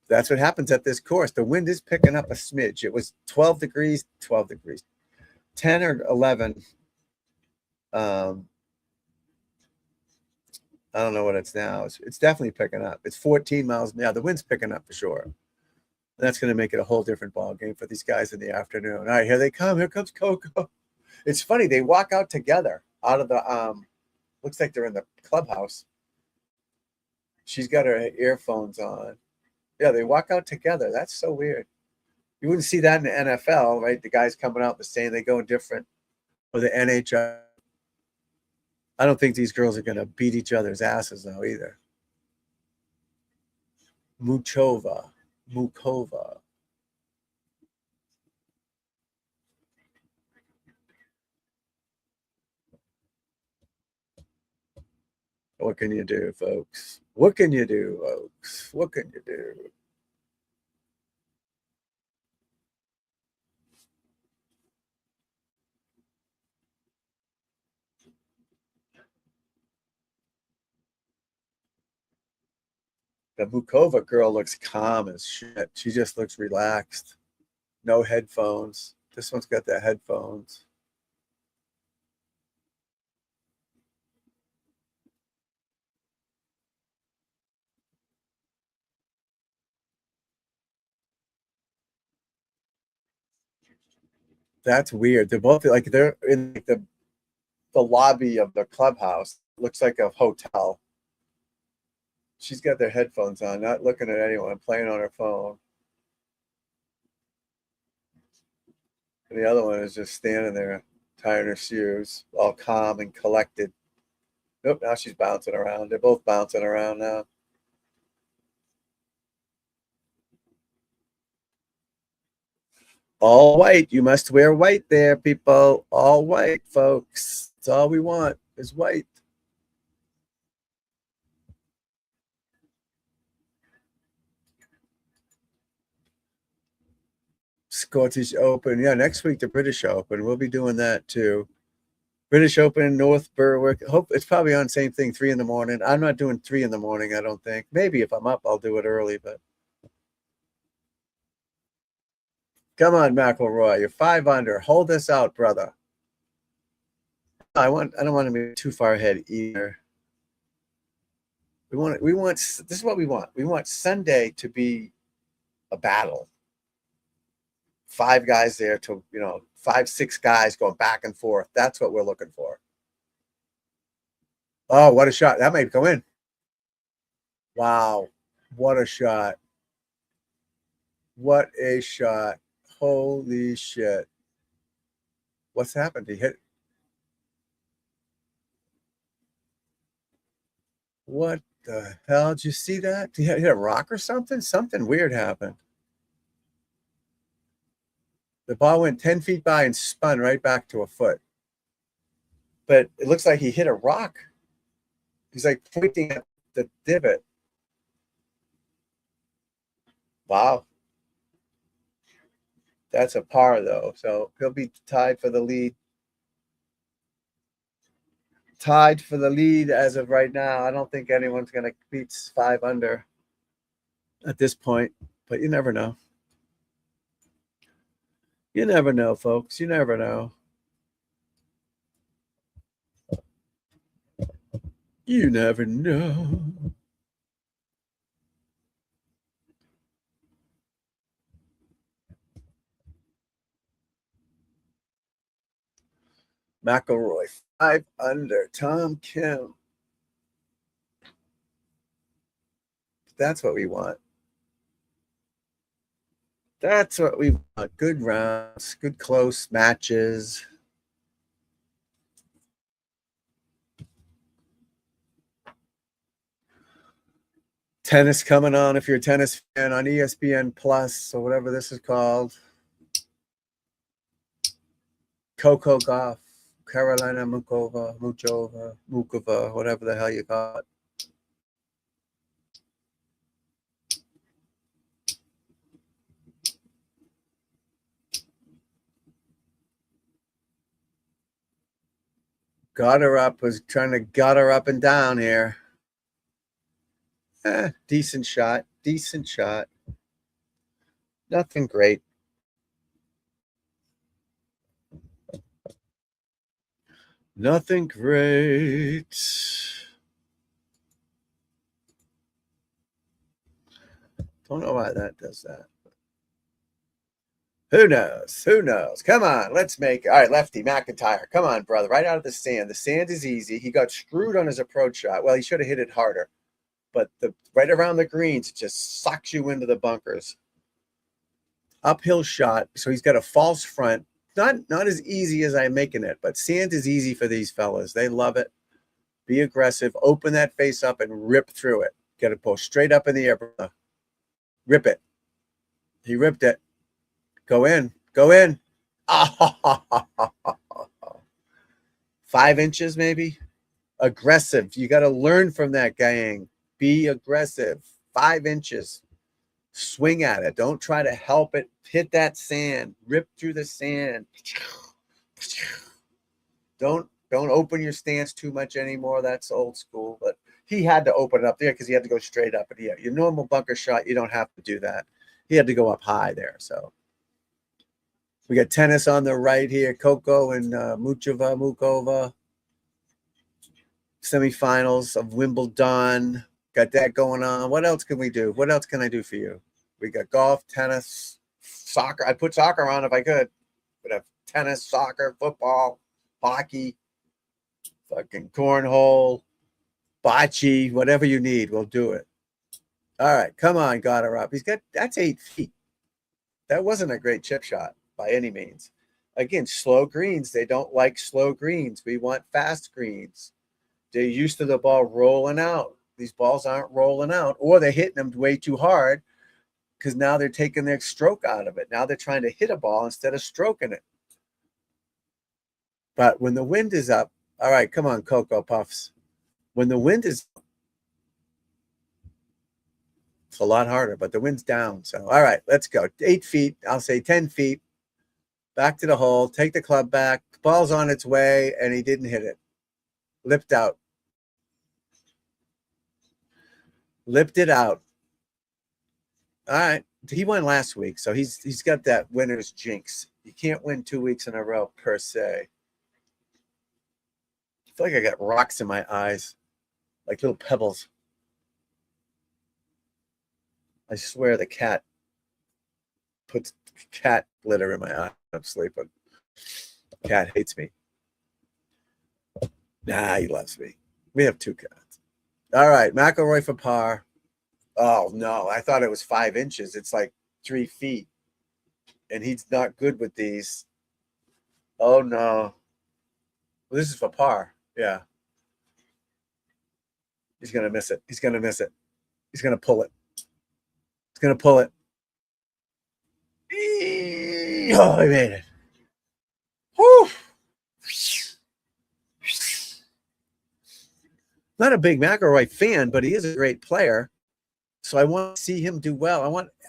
that's what happens at this course. The wind is picking up a smidge. It was 12 degrees, 10 or 11. I don't know what it's now. It's definitely picking up. It's 14 miles now. The wind's picking up for sure. And that's going to make it a whole different ball game for these guys in the afternoon. All right, here they come. Here comes Coco. It's funny. They walk out together out of the looks like they're in the clubhouse. She's got her earphones on. Yeah, they walk out together. That's so weird. You wouldn't see that in the NFL, right? The guys coming out the same, they go different. Or the NHL. I don't think these girls are going to beat each other's asses, though, either. Mukova. What can you do, folks? What can you do, folks? What can you do? The Mukova girl looks calm as shit. She just looks relaxed. No headphones. This one's got the headphones. That's weird. They're both like they're in the lobby of the clubhouse. Looks like a hotel. She's got their headphones on, not looking at anyone, playing on her phone. And the other one is just standing there, tying her shoes, all calm and collected. Nope, now she's bouncing around. They're both bouncing around now. All white. You must wear white there, people. All white, folks. That's all we want is white. Scottish Open. Yeah, next week the British Open. We'll be doing that too. British Open, North Berwick. Hope it's probably on same thing, 3 a.m. I'm not doing 3 a.m, I don't think. Maybe if I'm up, I'll do it early, but come on, McIlroy. You're 5 under. Hold this out, brother. I don't want to be too far ahead either. This is what we want. We want Sunday to be a battle. 5 guys there to, 5, 6 guys going back and forth. That's what we're looking for. Oh, what a shot. That might go in. Wow. What a shot. What a shot. Holy shit. What's happened? He hit. What the hell? Did you see that? Did he hit a rock or something? Something weird happened. The ball went 10 feet by and spun right back to a foot. But it looks like he hit a rock. He's like pointing at the divot. Wow. That's a par, though. So he'll be tied for the lead. Tied for the lead as of right now. I don't think anyone's going to beat 5 under at this point, but you never know. You never know, folks. You never know. You never know. McIlroy, 5 under. Tom Kim. That's what we want. That's what we want. Good rounds, good close matches. Tennis coming on if you're a tennis fan on ESPN Plus or whatever this is called. Coco Golf, Carolina Mukova, whatever the hell you call it. Got her up, was trying to gut her up and down here. Decent shot. Nothing great. Nothing great. Don't know why that does that. Who knows? Come on, let's make it. All right, lefty, McIntyre. Come on, brother. Right out of the sand. The sand is easy. He got screwed on his approach shot. Well, he should have hit it harder. But right around the greens, it just sucks you into the bunkers. Uphill shot. So he's got a false front. Not as easy as I'm making it, but sand is easy for these fellas. They love it. Be aggressive. Open that face up and rip through it. Get it pulled straight up in the air, brother. Rip it. He ripped it. Go in. 5 inches, maybe. Aggressive. You got to learn from that, gang. Be aggressive. 5 inches. Swing at it. Don't try to help it. Hit that sand. Rip through the sand. Don't open your stance too much anymore. That's old school. But he had to open it up there because he had to go straight up. But yeah, your normal bunker shot, you don't have to do that. He had to go up high there. So we got tennis on the right here. Coco and Mukova. Semifinals of Wimbledon. Got that going on. What else can we do? What else can I do for you? We got golf, tennis, soccer. I'd put soccer on if I could. But have tennis, soccer, football, hockey, fucking cornhole, bocce, whatever you need, we'll do it. All right, come on, got her up. That's 8 feet. That wasn't a great chip shot by any means. Again, slow greens. They don't like slow greens. We want fast greens. They're used to the ball rolling out. These balls aren't rolling out, or they're hitting them way too hard because now they're taking their stroke out of it. Now they're trying to hit a ball instead of stroking it. But when the wind is up, all right, come on, Cocoa Puffs. When the wind is up, it's a lot harder, but the wind's down. So, all right, let's go. 8 feet, I'll say 10 feet. Back to the hole, take the club back. Ball's on its way, and he didn't hit it. Lipped out. Lipped it out. All right. He won last week, so he's got that winner's jinx. You can't win 2 weeks in a row, per se. I feel like I got rocks in my eyes, like little pebbles. I swear the cat puts cat glitter in my eye. I'm sleeping. The cat hates me. Nah, he loves me. We have 2 cats. All right, McIlroy for par. Oh, no, I thought it was 5 inches. It's like 3 feet. And he's not good with these. Oh, no. Well, this is for par. Yeah. He's going to miss it. He's going to miss it. He's going to pull it. He's going to pull it. Oh, I made it. Whew. Not a big McIlroy fan, but he is a great player. So I want to see him do well.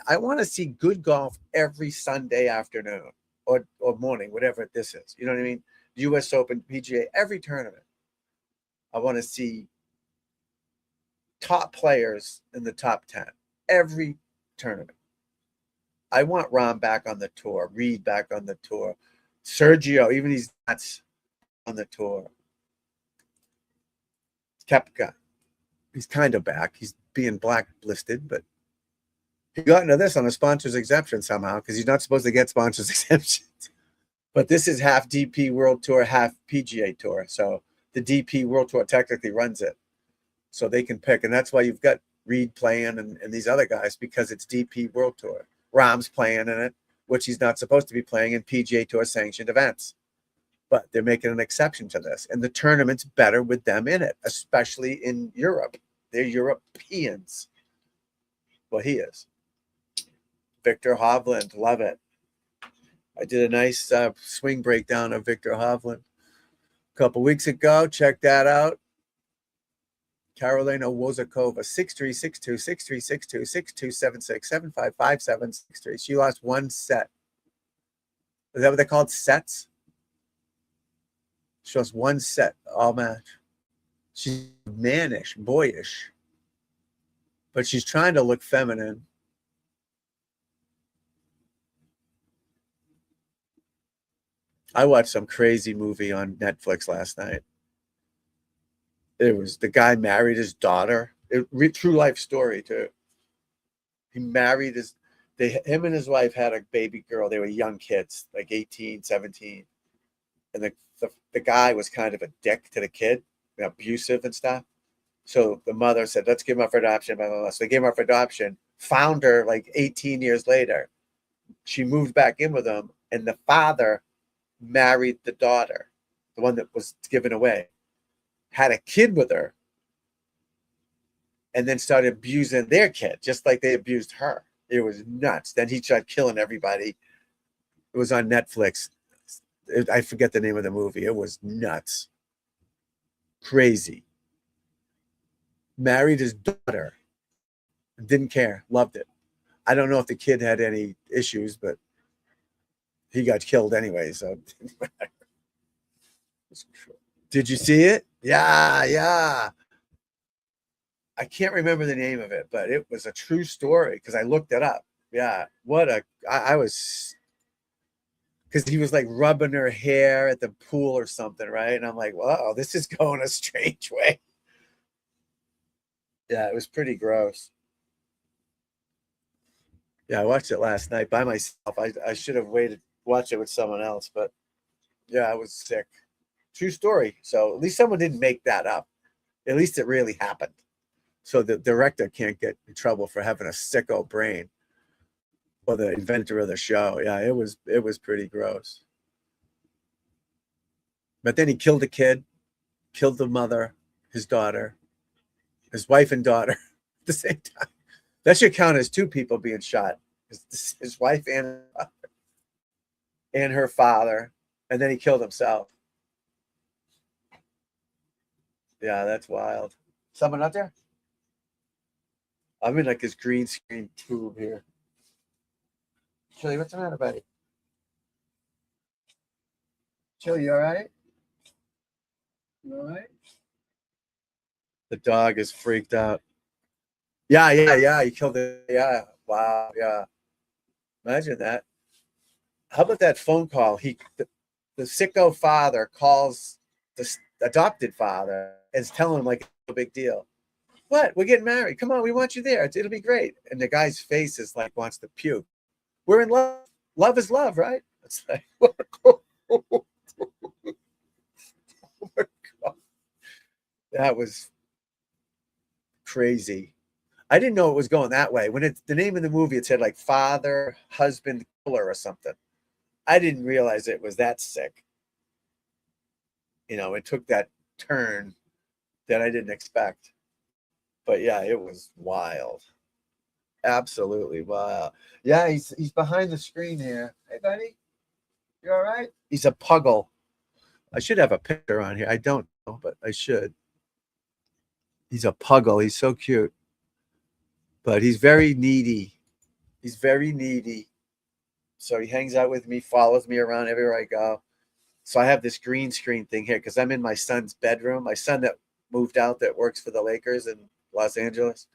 I want to see good golf every Sunday afternoon or morning, whatever this is. You know what I mean? US Open, PGA, every tournament. I want to see top players in the top 10 every tournament. I want Rom back on the tour, Reed back on the tour, Sergio, even he's nuts, on the tour. Kepka, he's kind of back. He's being blacklisted, but he got into this on a sponsor's exemption somehow because he's not supposed to get sponsors exemptions. But this is half DP World Tour, half PGA Tour. So the DP World Tour technically runs it. So they can pick. And that's why you've got Reed playing and these other guys, because it's DP World Tour. Rahm's playing in it, which he's not supposed to be playing in PGA Tour sanctioned events. But they're making an exception to this. And the tournament's better with them in it, especially in Europe. They're Europeans. Well, he is. Victor Hovland, love it. I did a nice swing breakdown of Victor Hovland a couple weeks ago. Check that out. Carolina Wozakova, 6'3", 6'2", 6'3", 6'2", 6'2", 7'6", 7'5", 5'7", 6'3". She lost one set. Is that what they're called? Sets? She lost one set all match. She's mannish, boyish. But she's trying to look feminine. I watched some crazy movie on Netflix last night. It was the guy married his daughter. True life story too. He married him and his wife had a baby girl. They were young kids, like 18, 17. And the guy was kind of a dick to the kid, abusive and stuff. So the mother said, let's give him up for adoption, blah, blah, blah. So they gave him up for adoption, found her like 18 years later. She moved back in with him, and the father married the daughter, the one that was given away, had a kid with her, and then started abusing their kid, just like they abused her. It was nuts. Then he started killing everybody. It was on Netflix. I forget the name of the movie. It was nuts. Crazy. Married his daughter. Didn't care. Loved it. I don't know if the kid had any issues, but he got killed anyway, so did you see it? Yeah. I can't remember the name of it, but it was a true story because I looked it up. Yeah, I was, because he was like rubbing her hair at the pool or something, right? And I'm like, wow, this is going a strange way. Yeah, it was pretty gross. Yeah, I watched it last night by myself. I should have watched it with someone else, but yeah, I was sick. True story. So at least someone didn't make that up. At least it really happened. So the director can't get in trouble for having a sicko brain, or the inventor of the show. Yeah, it was pretty gross. But then he killed a kid, killed the mother, his daughter, his wife and daughter at the same time. That should count as two people being shot. His wife and her father, and then he killed himself. Yeah, that's wild. Someone out there? I'm in like this green screen tube here. Chili, what's the matter, buddy? Chili, you all right? You all right? The dog is freaked out. Yeah. He killed it. Yeah. Wow. Yeah. Imagine that. How about that phone call? The sicko father calls the adopted father and is telling him like a big deal. What? We're getting married. Come on, we want you there. It'll be great. And the guy's face is like wants to puke. We're in love. Love is love, right? It's like, oh my God. That was crazy. I didn't know it was going that way. When the name of the movie, it said like father, husband, killer or something. I didn't realize it was that sick. It took that turn that I didn't expect. But yeah, it was wild. Absolutely. Wow. Yeah, he's behind the screen here. Hey, buddy. You all right? He's a puggle. I should have a picture on here. I don't know, but I should. He's a puggle. He's so cute. But he's very needy. He's very needy. So he hangs out with me, follows me around everywhere I go. So I have this green screen thing here because I'm in my son's bedroom. My son that moved out that works for the Lakers in Los Angeles.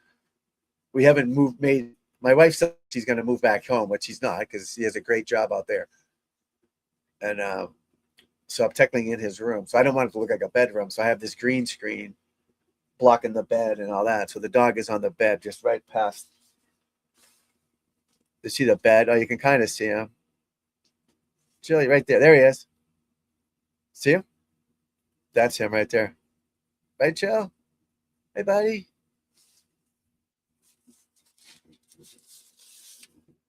We haven't made. My wife said she's going to move back home, but she's not because he has a great job out there. And so I'm technically in his room. So I don't want it to look like a bedroom. So I have this green screen blocking the bed and all that. So the dog is on the bed just right past. You see the bed? Oh, you can kind of see him. Chili right there. There he is. See him? That's him right there. Right, Joe? Hey, buddy.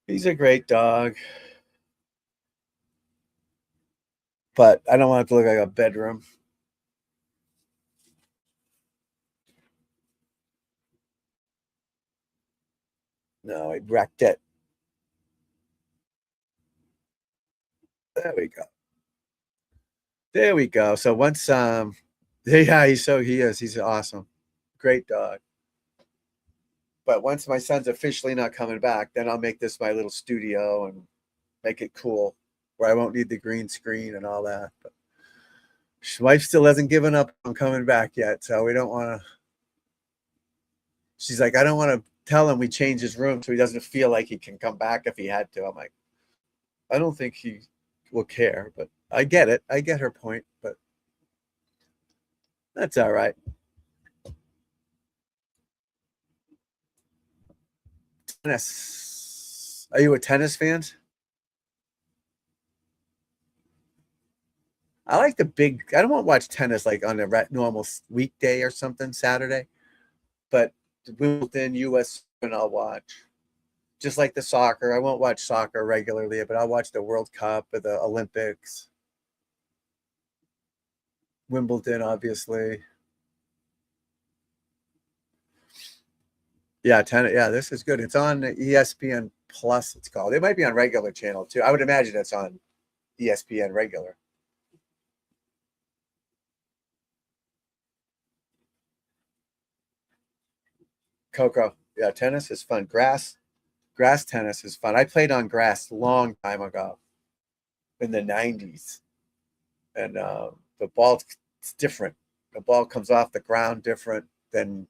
He's a great dog. But I don't want it to look like a bedroom. No, I wrecked it. There we go. There we go. So once yeah, he is. He's awesome. Great dog. But once my son's officially not coming back, then I'll make this my little studio and make it cool where I won't need the green screen and all that. But wife still hasn't given up on coming back yet, so we don't want to. She's like, I don't want to tell him we changed his room so he doesn't feel like he can come back if he had to. I'm like, I don't think he will care, but I get it. I get her point, but that's all right. Tennis. Are you a tennis fan? I like the big. I don't want to watch tennis like on a normal weekday or something, Saturday, but Wimbledon, U.S. Open, I'll watch. Just like the soccer, I won't watch soccer regularly, but I'll watch the World Cup or the Olympics. Wimbledon, obviously. Yeah, tennis. Yeah, this is good. It's on ESPN Plus. It's called. It might be on regular channel too. I would imagine it's on ESPN regular. Coco. Yeah, tennis is fun. Grass tennis is fun. I played on grass a long time ago in the 90s. And the ball it's different. The ball comes off the ground different than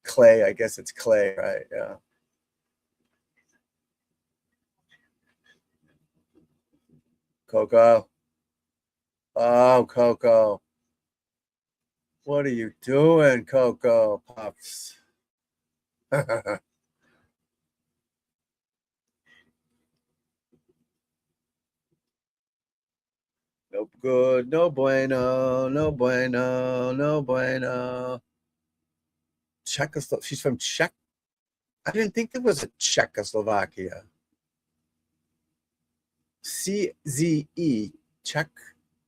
clay. I guess it's clay, right? Yeah. Coco. Oh, Coco. What are you doing, Coco Puffs? Nope, good. No bueno. No bueno. No bueno. Czechoslovakia. She's from Czech. I didn't think there was a Czechoslovakia. CZE.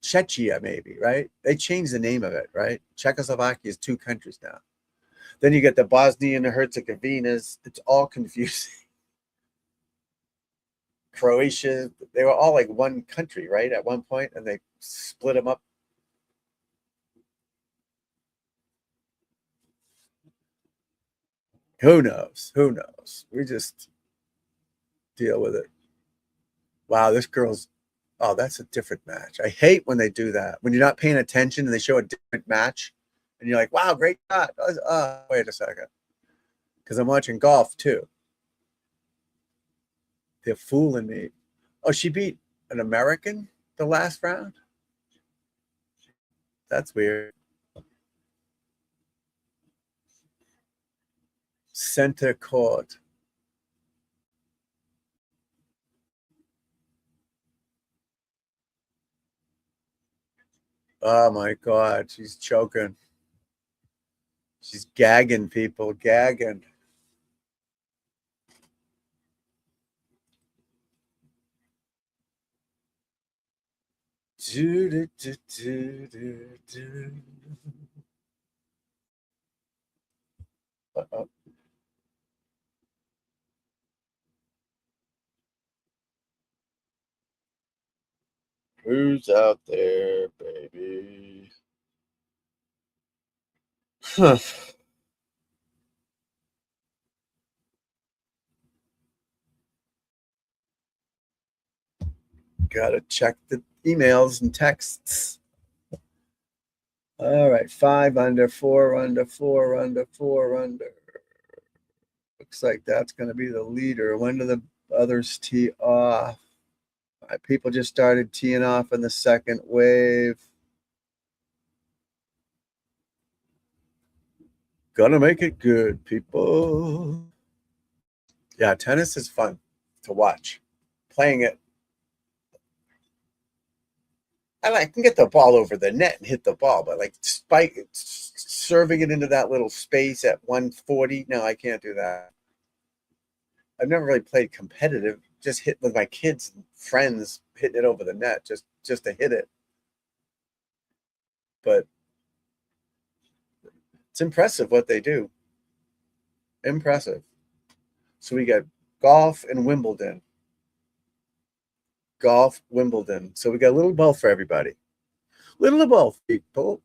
Czechia, maybe, right? They changed the name of it, right? Czechoslovakia is 2 countries now. Then you get the Bosnia and the Herzegovinas. It's all confusing. Croatia, they were all like one country, right? At one point, and they split them up. Who knows? Who knows? We just deal with it. Wow, this girl's. Oh, that's a different match. I hate when they do that. When you're not paying attention and they show a different match, and you're like, "Wow, great shot." Wait a second, because I'm watching golf too. They're fooling me. Oh, she beat an American the last round? That's weird. Center court. Oh my God, she's choking. She's gagging people, gagging. Do, do, do, do, do, do. Uh-oh. Who's out there, baby? Huh. Gotta check the emails and texts. All right, 5 under, 4 under, 4 under, 4 under. Looks like that's going to be the leader. When do the others tee off? People just started teeing off in the second wave. Gonna make it good, people. Yeah, tennis is fun to watch. Playing it, I can get the ball over the net and hit the ball, but like serving it into that little space at 140, no, I can't do that. I've never really played competitive. Just hit with my kids and friends, hitting it over the net just to hit it. But it's impressive what they do. Impressive. So we got golf and Wimbledon. Golf, Wimbledon. So we got a little of both for everybody. Little of both, people.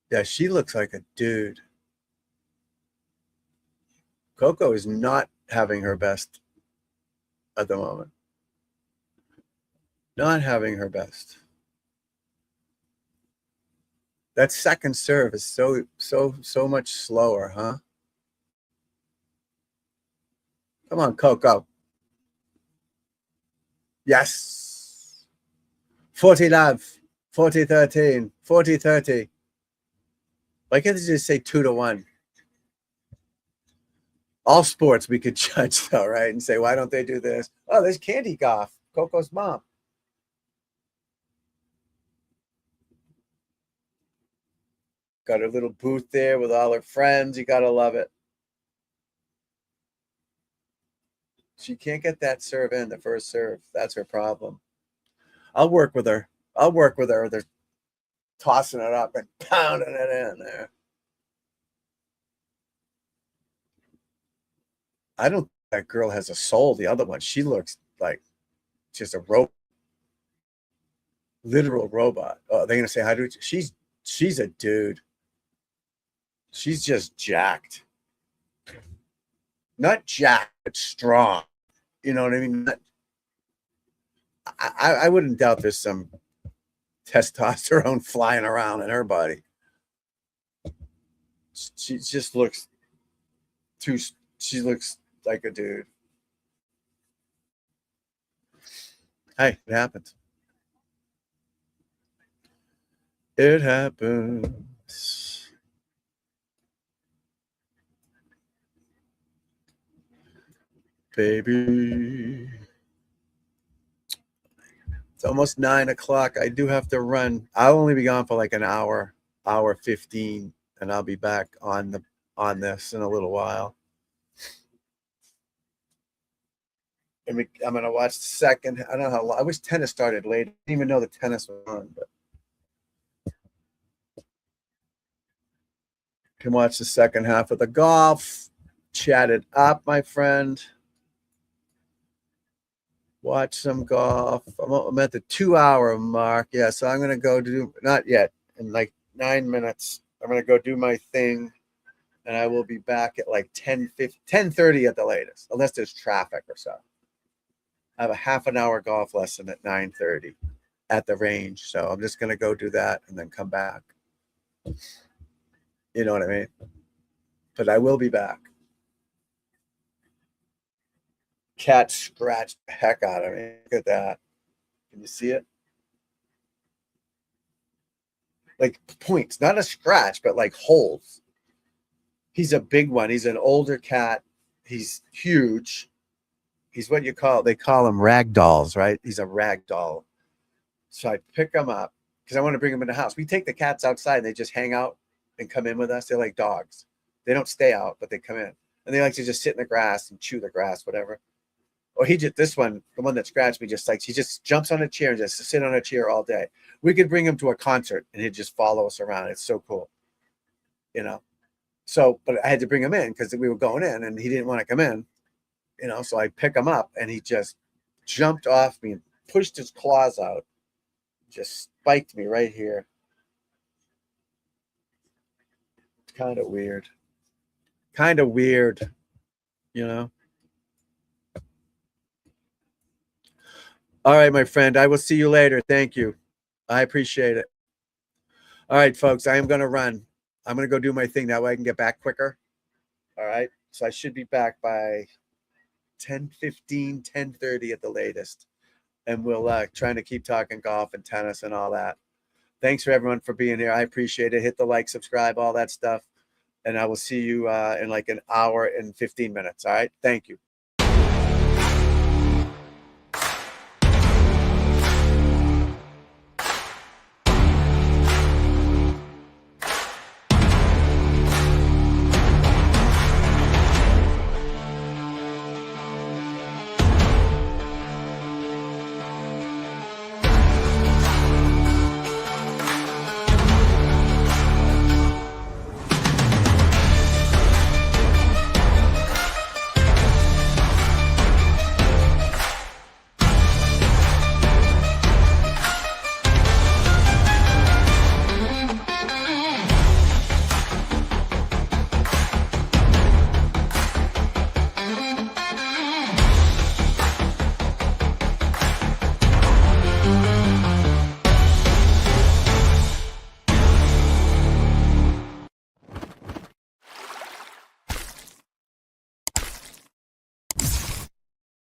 Yeah, she looks like a dude. Coco is not having her best at the moment. Not having her best. That second serve is so much slower, huh? Come on, Coco. Yes. 40 love. 40-13. 40-30. Why can't they just say 2-1? All sports we could judge though, right? And say, why don't they do this? Oh, there's Candy Goff, Coco's mom. Got her little booth there with all her friends. You gotta love it. She can't get that serve in, the first serve. That's her problem. I'll work with her. They're tossing it up and pounding it in there. I don't think that girl has a soul. The other one, she looks like just a robot, literal robot. Oh, they're gonna say hi to each. She's a dude. She's just jacked. Not jacked, but strong. You know what I mean? I wouldn't doubt there's some testosterone flying around in her body. She just looks she looks like a dude. Hey, it happens. It happens. Baby. It's almost 9 o'clock. I do have to run. I'll only be gone for like an hour 15, and I'll be back on this in a little while. And I'm gonna watch the second. I don't know how long. I wish tennis started late. I didn't even know the tennis was on, but can watch the second half of the golf. Chat it up, my friend. Watch some golf. I'm at the 2-hour mark. Yeah, so I'm gonna go do not yet in like 9 minutes. I'm gonna go do my thing, and I will be back at like 10:30 at the latest, unless there's traffic or so. I have a half an hour golf lesson at 9:30 at the range, so I'm just gonna go do that and then come back. You know what I mean? But I will be back. Cat scratched the heck out of me. Look at that. Can you see it? Like points, not a scratch, but like holes. He's a big one. He's an older cat. He's huge. He's what they call him rag dolls, right? He's a rag doll. So I pick him up because I want to bring him in the house. We take the cats outside and they just hang out and come in with us. They're like dogs. They don't stay out, but they come in. And they like to just sit in the grass and chew the grass, whatever. Or this one, the one that scratched me, just like he just jumps on a chair and just sit on a chair all day. We could bring him to a concert and he'd just follow us around. It's so cool, you know. So, but I had to bring him in because we were going in and he didn't want to come in, you know. So I pick him up and he just jumped off me and pushed his claws out. Just spiked me right here. It's kind of weird. Kind of weird, you know? All right, my friend. I will see you later. Thank you. I appreciate it. All right, folks. I am going to run. I'm going to go do my thing. That way I can get back quicker. All right. So I should be back by 10:15, 10:30 at the latest. And we'll trying to keep talking golf and tennis and all that. Thanks for everyone for being here. I appreciate it. Hit the like, subscribe, all that stuff. And I will see you in like an hour and 15 minutes. All right. Thank you.